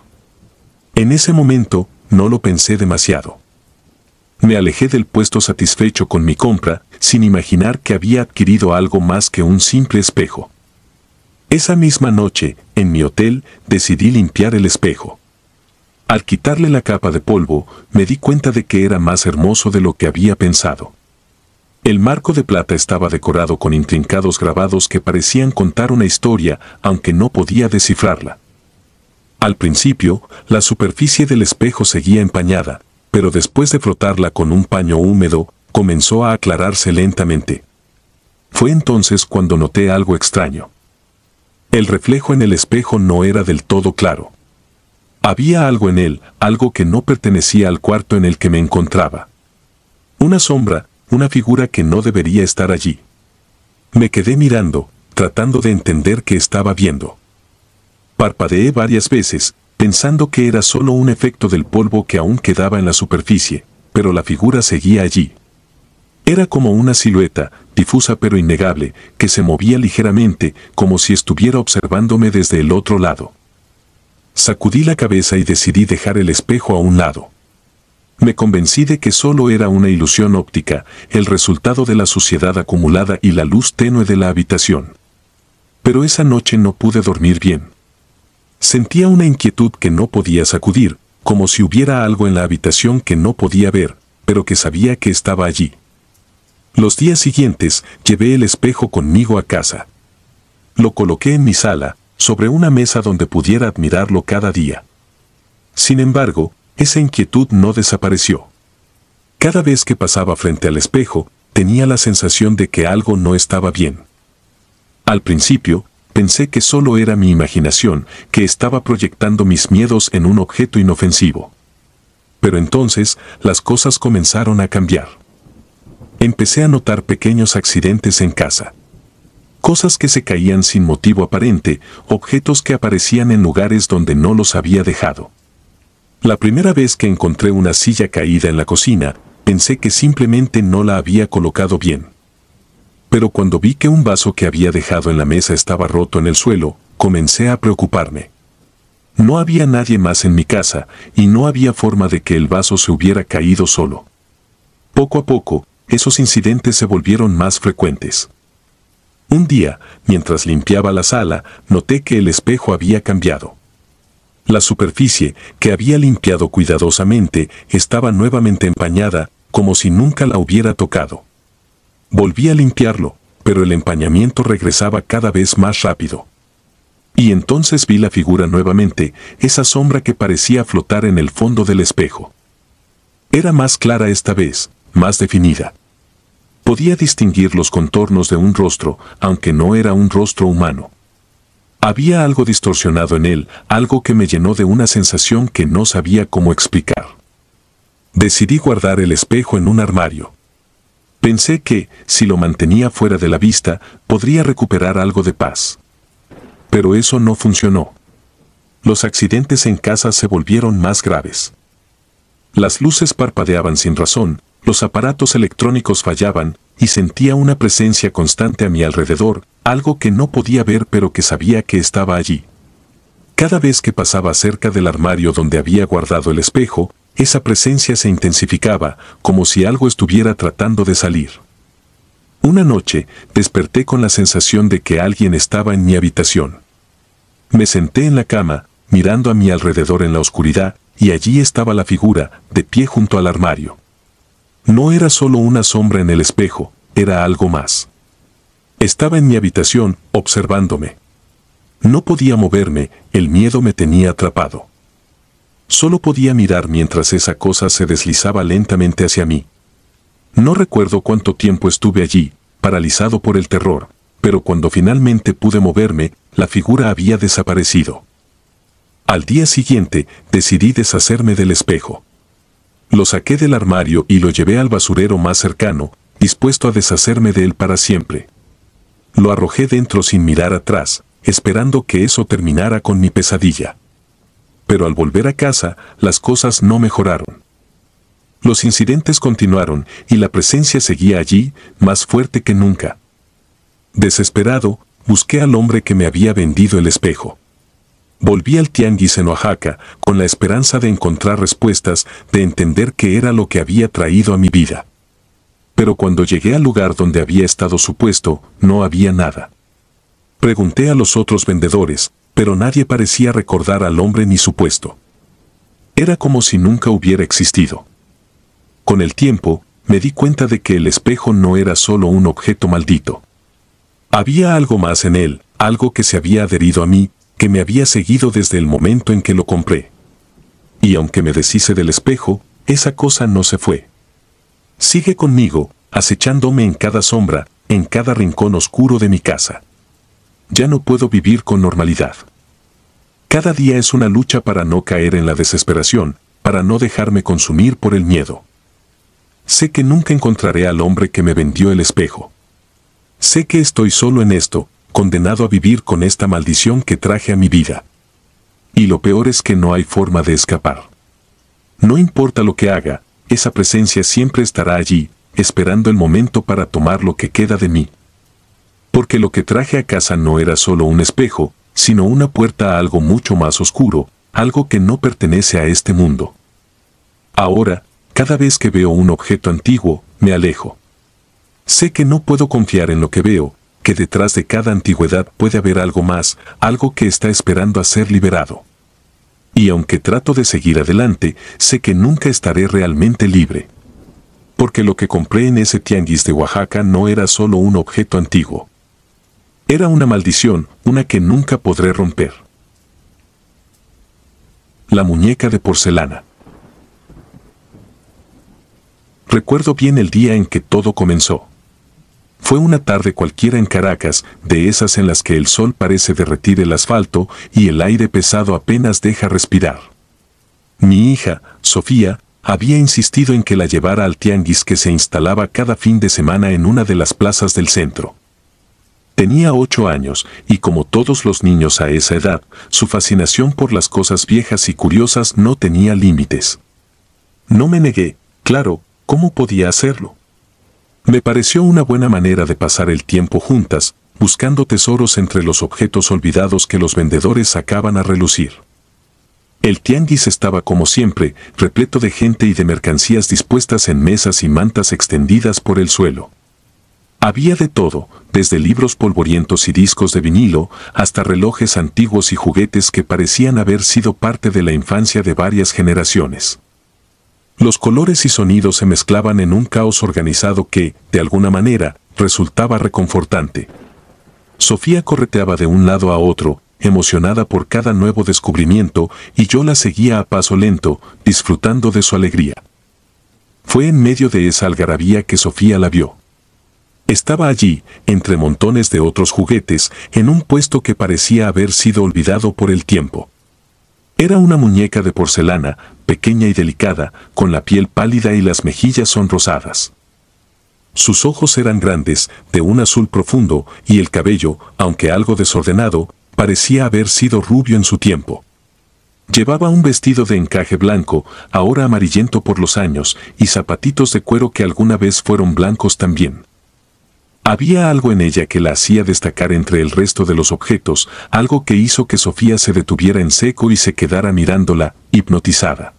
En ese momento, no lo pensé demasiado. Me alejé del puesto satisfecho con mi compra, sin imaginar que había adquirido algo más que un simple espejo. Esa misma noche, en mi hotel, decidí limpiar el espejo. Al quitarle la capa de polvo, me di cuenta de que era más hermoso de lo que había pensado. El marco de plata estaba decorado con intrincados grabados que parecían contar una historia, aunque no podía descifrarla. Al principio, la superficie del espejo seguía empañada, pero después de frotarla con un paño húmedo, comenzó a aclararse lentamente. Fue entonces cuando noté algo extraño. El reflejo en el espejo no era del todo claro. Había algo en él, algo que no pertenecía al cuarto en el que me encontraba. Una sombra, una figura que no debería estar allí. Me quedé mirando, tratando de entender qué estaba viendo. Parpadeé varias veces, pensando que era solo un efecto del polvo que aún quedaba en la superficie, pero la figura seguía allí. Era como una silueta, difusa pero innegable, que se movía ligeramente, como si estuviera observándome desde el otro lado. Sacudí la cabeza y decidí dejar el espejo a un lado. Me convencí de que solo era una ilusión óptica, el resultado de la suciedad acumulada y la luz tenue de la habitación. Pero esa noche no pude dormir bien. Sentía una inquietud que no podía sacudir, como si hubiera algo en la habitación que no podía ver, pero que sabía que estaba allí. Los días siguientes, llevé el espejo conmigo a casa. Lo coloqué en mi sala, sobre una mesa donde pudiera admirarlo cada día. Sin embargo, esa inquietud no desapareció. Cada vez que pasaba frente al espejo, tenía la sensación de que algo no estaba bien. Al principio, pensé que solo era mi imaginación, que estaba proyectando mis miedos en un objeto inofensivo. Pero entonces, las cosas comenzaron a cambiar. Empecé a notar pequeños accidentes en casa. Cosas que se caían sin motivo aparente, objetos que aparecían en lugares donde no los había dejado. La primera vez que encontré una silla caída en la cocina, pensé que simplemente no la había colocado bien. Pero cuando vi que un vaso que había dejado en la mesa estaba roto en el suelo, comencé a preocuparme. No había nadie más en mi casa, y no había forma de que el vaso se hubiera caído solo. Poco a poco, esos incidentes se volvieron más frecuentes. Un día, mientras limpiaba la sala, noté que el espejo había cambiado. La superficie, que había limpiado cuidadosamente, estaba nuevamente empañada, como si nunca la hubiera tocado. Volví a limpiarlo, pero el empañamiento regresaba cada vez más rápido. Y entonces vi la figura nuevamente, esa sombra que parecía flotar en el fondo del espejo. Era más clara esta vez, más definida. Podía distinguir los contornos de un rostro, aunque no era un rostro humano. Había algo distorsionado en él, algo que me llenó de una sensación que no sabía cómo explicar. Decidí guardar el espejo en un armario. Pensé que, si lo mantenía fuera de la vista, podría recuperar algo de paz. Pero eso no funcionó. Los accidentes en casa se volvieron más graves. Las luces parpadeaban sin razón, los aparatos electrónicos fallaban, y sentía una presencia constante a mi alrededor, algo que no podía ver pero que sabía que estaba allí. Cada vez que pasaba cerca del armario donde había guardado el espejo, esa presencia se intensificaba, como si algo estuviera tratando de salir. Una noche, desperté con la sensación de que alguien estaba en mi habitación. Me senté en la cama, mirando a mi alrededor en la oscuridad, y allí estaba la figura, de pie junto al armario. No era solo una sombra en el espejo, era algo más. Estaba en mi habitación, observándome. No podía moverme, el miedo me tenía atrapado. Solo podía mirar mientras esa cosa se deslizaba lentamente hacia mí. No recuerdo cuánto tiempo estuve allí, paralizado por el terror, pero cuando finalmente pude moverme, la figura había desaparecido. Al día siguiente, decidí deshacerme del espejo. Lo saqué del armario y lo llevé al basurero más cercano, dispuesto a deshacerme de él para siempre. Lo arrojé dentro sin mirar atrás, esperando que eso terminara con mi pesadilla. Pero al volver a casa, las cosas no mejoraron. Los incidentes continuaron y la presencia seguía allí, más fuerte que nunca. Desesperado, busqué al hombre que me había vendido el espejo. Volví al tianguis en Oaxaca, con la esperanza de encontrar respuestas, de entender qué era lo que había traído a mi vida. Pero cuando llegué al lugar donde había estado su puesto, no había nada. Pregunté a los otros vendedores, pero nadie parecía recordar al hombre ni su puesto. Era como si nunca hubiera existido. Con el tiempo, me di cuenta de que el espejo no era solo un objeto maldito. Había algo más en él, algo que se había adherido a mí, que me había seguido desde el momento en que lo compré. Y aunque me deshice del espejo, esa cosa no se fue. Sigue conmigo, acechándome en cada sombra, en cada rincón oscuro de mi casa. Ya no puedo vivir con normalidad. Cada día es una lucha para no caer en la desesperación, para no dejarme consumir por el miedo. Sé que nunca encontraré al hombre que me vendió el espejo. Sé que estoy solo en esto, condenado a vivir con esta maldición que traje a mi vida. Y lo peor es que no hay forma de escapar. No importa lo que haga, esa presencia siempre estará allí, esperando el momento para tomar lo que queda de mí. Porque lo que traje a casa no era solo un espejo, sino una puerta a algo mucho más oscuro, algo que no pertenece a este mundo. Ahora, cada vez que veo un objeto antiguo, me alejo. Sé que no puedo confiar en lo que veo, que detrás de cada antigüedad puede haber algo más, algo que está esperando a ser liberado. Y aunque trato de seguir adelante, sé que nunca estaré realmente libre. Porque lo que compré en ese tianguis de Oaxaca no era solo un objeto antiguo. Era una maldición, una que nunca podré romper. La muñeca de porcelana. Recuerdo bien el día en que todo comenzó. Fue una tarde cualquiera en Caracas, de esas en las que el sol parece derretir el asfalto y el aire pesado apenas deja respirar. Mi hija, Sofía, había insistido en que la llevara al tianguis que se instalaba cada fin de semana en una de las plazas del centro. Tenía 8 años, y como todos los niños a esa edad, su fascinación por las cosas viejas y curiosas no tenía límites. No me negué, claro, ¿cómo podía hacerlo? Me pareció una buena manera de pasar el tiempo juntas, buscando tesoros entre los objetos olvidados que los vendedores sacaban a relucir. El tianguis estaba como siempre, repleto de gente y de mercancías dispuestas en mesas y mantas extendidas por el suelo. Había de todo, desde libros polvorientos y discos de vinilo, hasta relojes antiguos y juguetes que parecían haber sido parte de la infancia de varias generaciones. Los colores y sonidos se mezclaban en un caos organizado que, de alguna manera, resultaba reconfortante. Sofía correteaba de un lado a otro, emocionada por cada nuevo descubrimiento, y yo la seguía a paso lento, disfrutando de su alegría. Fue en medio de esa algarabía que Sofía la vio. Estaba allí, entre montones de otros juguetes, en un puesto que parecía haber sido olvidado por el tiempo. Era una muñeca de porcelana, pequeña y delicada, con la piel pálida y las mejillas sonrosadas. Sus ojos eran grandes, de un azul profundo, y el cabello, aunque algo desordenado, parecía haber sido rubio en su tiempo. Llevaba un vestido de encaje blanco, ahora amarillento por los años, y zapatitos de cuero que alguna vez fueron blancos también. Había algo en ella que la hacía destacar entre el resto de los objetos, algo que hizo que Sofía se detuviera en seco y se quedara mirándola, hipnotizada.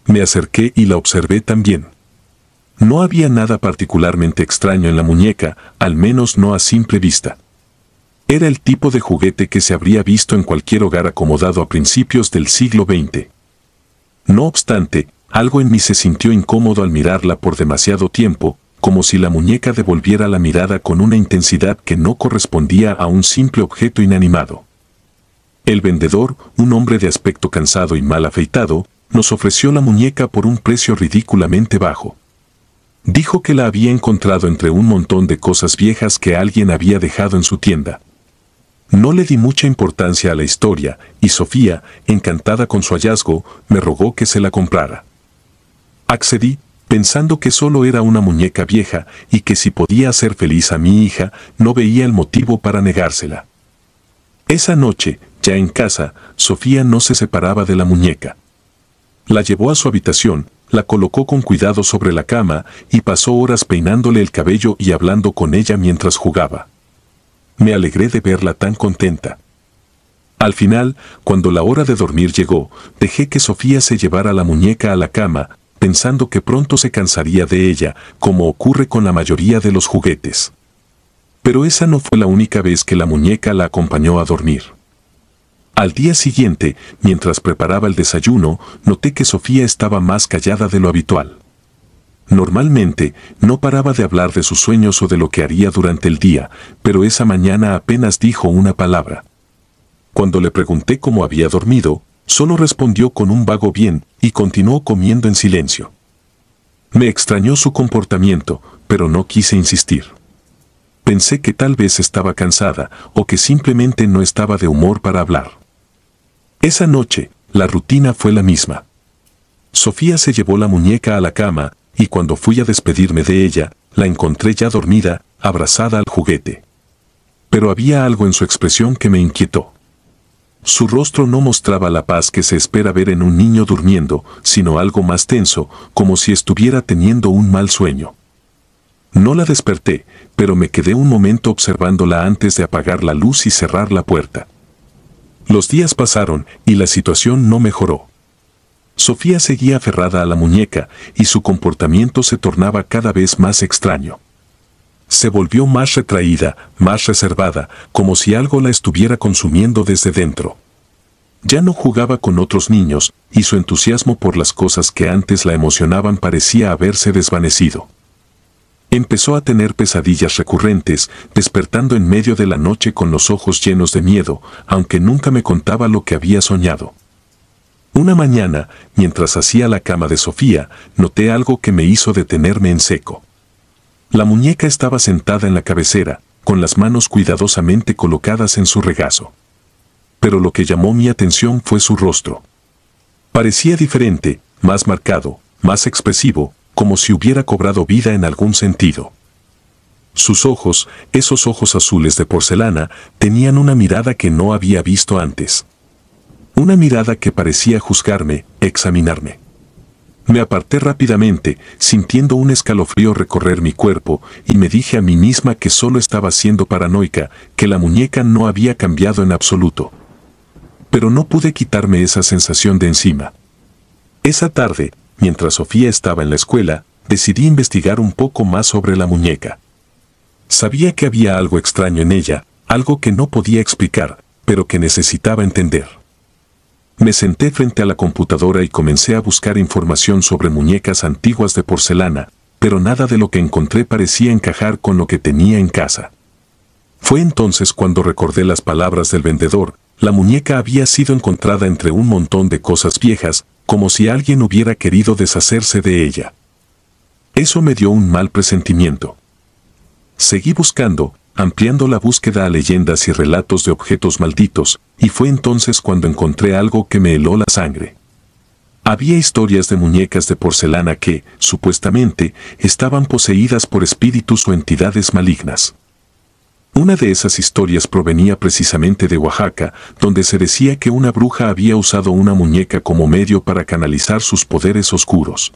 Me acerqué y la observé también. No había nada particularmente extraño en la muñeca, al menos no a simple vista. Era el tipo de juguete que se habría visto en cualquier hogar acomodado a principios del siglo XX. No obstante, algo en mí se sintió incómodo al mirarla por demasiado tiempo, como si la muñeca devolviera la mirada con una intensidad que no correspondía a un simple objeto inanimado. El vendedor, un hombre de aspecto cansado y mal afeitado, nos ofreció la muñeca por un precio ridículamente bajo. Dijo que la había encontrado entre un montón de cosas viejas que alguien había dejado en su tienda. No le di mucha importancia a la historia, y Sofía, encantada con su hallazgo, me rogó que se la comprara. Accedí, pensando que solo era una muñeca vieja y que si podía hacer feliz a mi hija, no veía el motivo para negársela. Esa noche, ya en casa, Sofía no se separaba de la muñeca. La llevó a su habitación, la colocó con cuidado sobre la cama y pasó horas peinándole el cabello y hablando con ella mientras jugaba. Me alegré de verla tan contenta. Al final, cuando la hora de dormir llegó, dejé que Sofía se llevara la muñeca a la cama, pensando que pronto se cansaría de ella, como ocurre con la mayoría de los juguetes. Pero esa no fue la única vez que la muñeca la acompañó a dormir. Al día siguiente, mientras preparaba el desayuno, noté que Sofía estaba más callada de lo habitual. Normalmente, no paraba de hablar de sus sueños o de lo que haría durante el día, pero esa mañana apenas dijo una palabra. Cuando le pregunté cómo había dormido, solo respondió con un vago bien y continuó comiendo en silencio. Me extrañó su comportamiento, pero no quise insistir. Pensé que tal vez estaba cansada o que simplemente no estaba de humor para hablar. Esa noche, la rutina fue la misma. Sofía se llevó la muñeca a la cama y cuando fui a despedirme de ella, la encontré ya dormida, abrazada al juguete. Pero había algo en su expresión que me inquietó. Su rostro no mostraba la paz que se espera ver en un niño durmiendo, sino algo más tenso, como si estuviera teniendo un mal sueño. No la desperté, pero me quedé un momento observándola antes de apagar la luz y cerrar la puerta. Los días pasaron y la situación no mejoró. Sofía seguía aferrada a la muñeca y su comportamiento se tornaba cada vez más extraño. Se volvió más retraída, más reservada, como si algo la estuviera consumiendo desde dentro. Ya no jugaba con otros niños, y su entusiasmo por las cosas que antes la emocionaban parecía haberse desvanecido. Empezó a tener pesadillas recurrentes, despertando en medio de la noche con los ojos llenos de miedo, aunque nunca me contaba lo que había soñado. Una mañana, mientras hacía la cama de Sofía, noté algo que me hizo detenerme en seco. La muñeca estaba sentada en la cabecera, con las manos cuidadosamente colocadas en su regazo. Pero lo que llamó mi atención fue su rostro. Parecía diferente, más marcado, más expresivo, como si hubiera cobrado vida en algún sentido. Sus ojos, esos ojos azules de porcelana, tenían una mirada que no había visto antes. Una mirada que parecía juzgarme, examinarme. Me aparté rápidamente, sintiendo un escalofrío recorrer mi cuerpo, y me dije a mí misma que solo estaba siendo paranoica, que la muñeca no había cambiado en absoluto. Pero no pude quitarme esa sensación de encima. Esa tarde, mientras Sofía estaba en la escuela, decidí investigar un poco más sobre la muñeca. Sabía que había algo extraño en ella, algo que no podía explicar, pero que necesitaba entender. Me senté frente a la computadora y comencé a buscar información sobre muñecas antiguas de porcelana, pero nada de lo que encontré parecía encajar con lo que tenía en casa. Fue entonces cuando recordé las palabras del vendedor. La muñeca había sido encontrada entre un montón de cosas viejas, como si alguien hubiera querido deshacerse de ella. Eso me dio un mal presentimiento. Seguí buscando, ampliando la búsqueda a leyendas y relatos de objetos malditos, y fue entonces cuando encontré algo que me heló la sangre. Había historias de muñecas de porcelana que, supuestamente, estaban poseídas por espíritus o entidades malignas. Una de esas historias provenía precisamente de Oaxaca, donde se decía que una bruja había usado una muñeca como medio para canalizar sus poderes oscuros.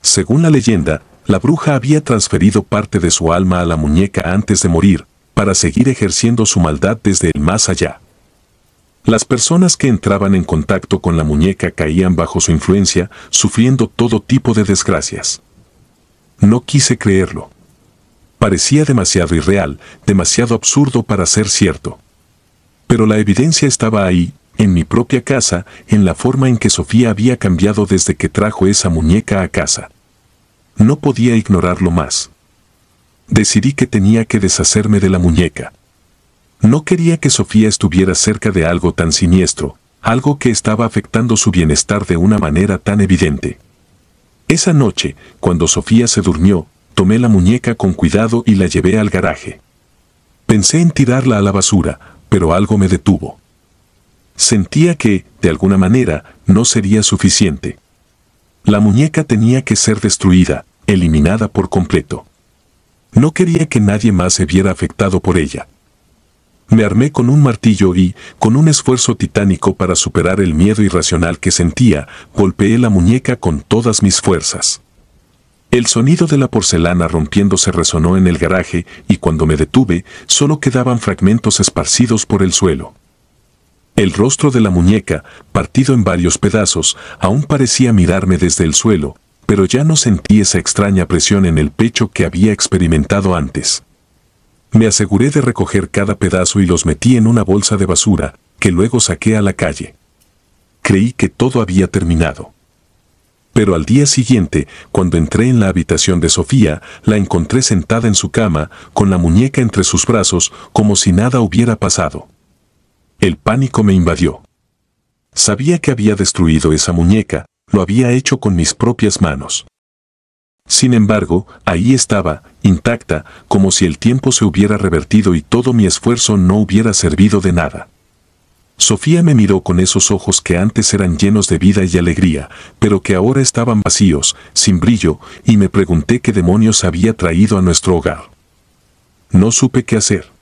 Según la leyenda, la bruja había transferido parte de su alma a la muñeca antes de morir, para seguir ejerciendo su maldad desde el más allá. Las personas que entraban en contacto con la muñeca caían bajo su influencia, sufriendo todo tipo de desgracias. No quise creerlo. Parecía demasiado irreal, demasiado absurdo para ser cierto. Pero la evidencia estaba ahí, en mi propia casa, en la forma en que Sofía había cambiado desde que trajo esa muñeca a casa. No podía ignorarlo más. Decidí que tenía que deshacerme de la muñeca. No quería que Sofía estuviera cerca de algo tan siniestro, algo que estaba afectando su bienestar de una manera tan evidente. Esa noche, cuando Sofía se durmió, tomé la muñeca con cuidado y la llevé al garaje. Pensé en tirarla a la basura, pero algo me detuvo. Sentía que, de alguna manera, no sería suficiente. La muñeca tenía que ser destruida, eliminada por completo. No quería que nadie más se viera afectado por ella. Me armé con un martillo y, con un esfuerzo titánico para superar el miedo irracional que sentía, golpeé la muñeca con todas mis fuerzas. El sonido de la porcelana rompiéndose resonó en el garaje y cuando me detuve, solo quedaban fragmentos esparcidos por el suelo. El rostro de la muñeca, partido en varios pedazos, aún parecía mirarme desde el suelo, pero ya no sentí esa extraña presión en el pecho que había experimentado antes. Me aseguré de recoger cada pedazo y los metí en una bolsa de basura, que luego saqué a la calle. Creí que todo había terminado. Pero al día siguiente, cuando entré en la habitación de Sofía, la encontré sentada en su cama, con la muñeca entre sus brazos, como si nada hubiera pasado. El pánico me invadió. Sabía que había destruido esa muñeca, lo había hecho con mis propias manos. Sin embargo, ahí estaba, intacta, como si el tiempo se hubiera revertido y todo mi esfuerzo no hubiera servido de nada. Sofía me miró con esos ojos que antes eran llenos de vida y alegría, pero que ahora estaban vacíos, sin brillo, y me pregunté qué demonios había traído a nuestro hogar. No supe qué hacer.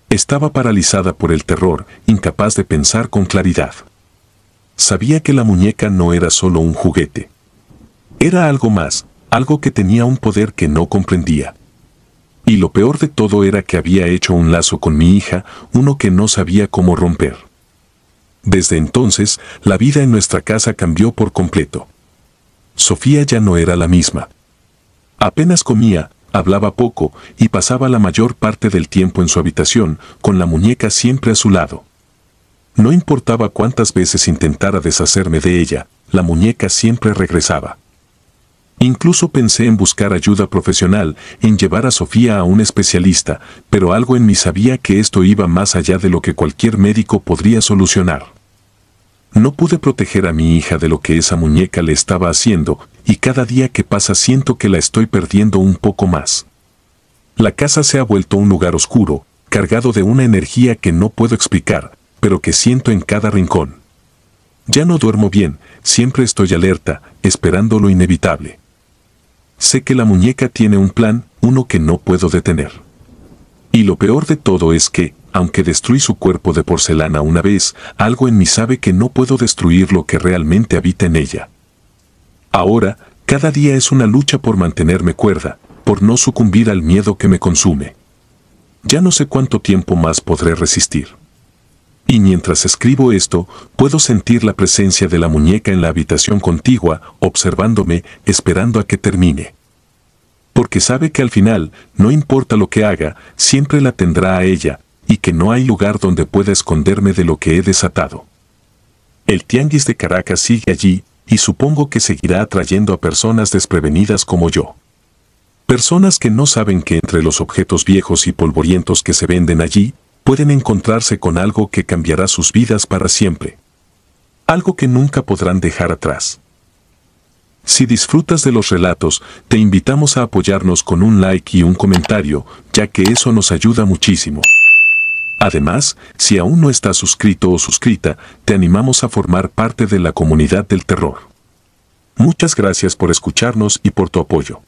Estaba paralizada por el terror, incapaz de pensar con claridad. Sabía que la muñeca no era solo un juguete. Era algo más, algo que tenía un poder que no comprendía. Y lo peor de todo era que había hecho un lazo con mi hija, uno que no sabía cómo romper. Desde entonces, la vida en nuestra casa cambió por completo. Sofía ya no era la misma. Apenas comía, hablaba poco y pasaba la mayor parte del tiempo en su habitación, con la muñeca siempre a su lado. No importaba cuántas veces intentara deshacerme de ella, la muñeca siempre regresaba. Incluso pensé en buscar ayuda profesional, en llevar a Sofía a un especialista, pero algo en mí sabía que esto iba más allá de lo que cualquier médico podría solucionar. No pude proteger a mi hija de lo que esa muñeca le estaba haciendo, y cada día que pasa siento que la estoy perdiendo un poco más. La casa se ha vuelto un lugar oscuro, cargado de una energía que no puedo explicar, pero que siento en cada rincón. Ya no duermo bien, siempre estoy alerta, esperando lo inevitable. Sé que la muñeca tiene un plan, uno que no puedo detener. Y lo peor de todo es que, aunque destruí su cuerpo de porcelana una vez, algo en mí sabe que no puedo destruir lo que realmente habita en ella. Ahora, cada día es una lucha por mantenerme cuerda, por no sucumbir al miedo que me consume. Ya no sé cuánto tiempo más podré resistir. Y mientras escribo esto, puedo sentir la presencia de la muñeca en la habitación contigua, observándome, esperando a que termine. Porque sabe que al final, no importa lo que haga, siempre la tendrá a ella, y que no hay lugar donde pueda esconderme de lo que he desatado. El tianguis de Caracas sigue allí, y supongo que seguirá atrayendo a personas desprevenidas como yo. Personas que no saben que entre los objetos viejos y polvorientos que se venden allí, pueden encontrarse con algo que cambiará sus vidas para siempre. Algo que nunca podrán dejar atrás. Si disfrutas de los relatos, te invitamos a apoyarnos con un like y un comentario, ya que eso nos ayuda muchísimo. Además, si aún no estás suscrito o suscrita, te animamos a formar parte de la comunidad del terror. Muchas gracias por escucharnos y por tu apoyo.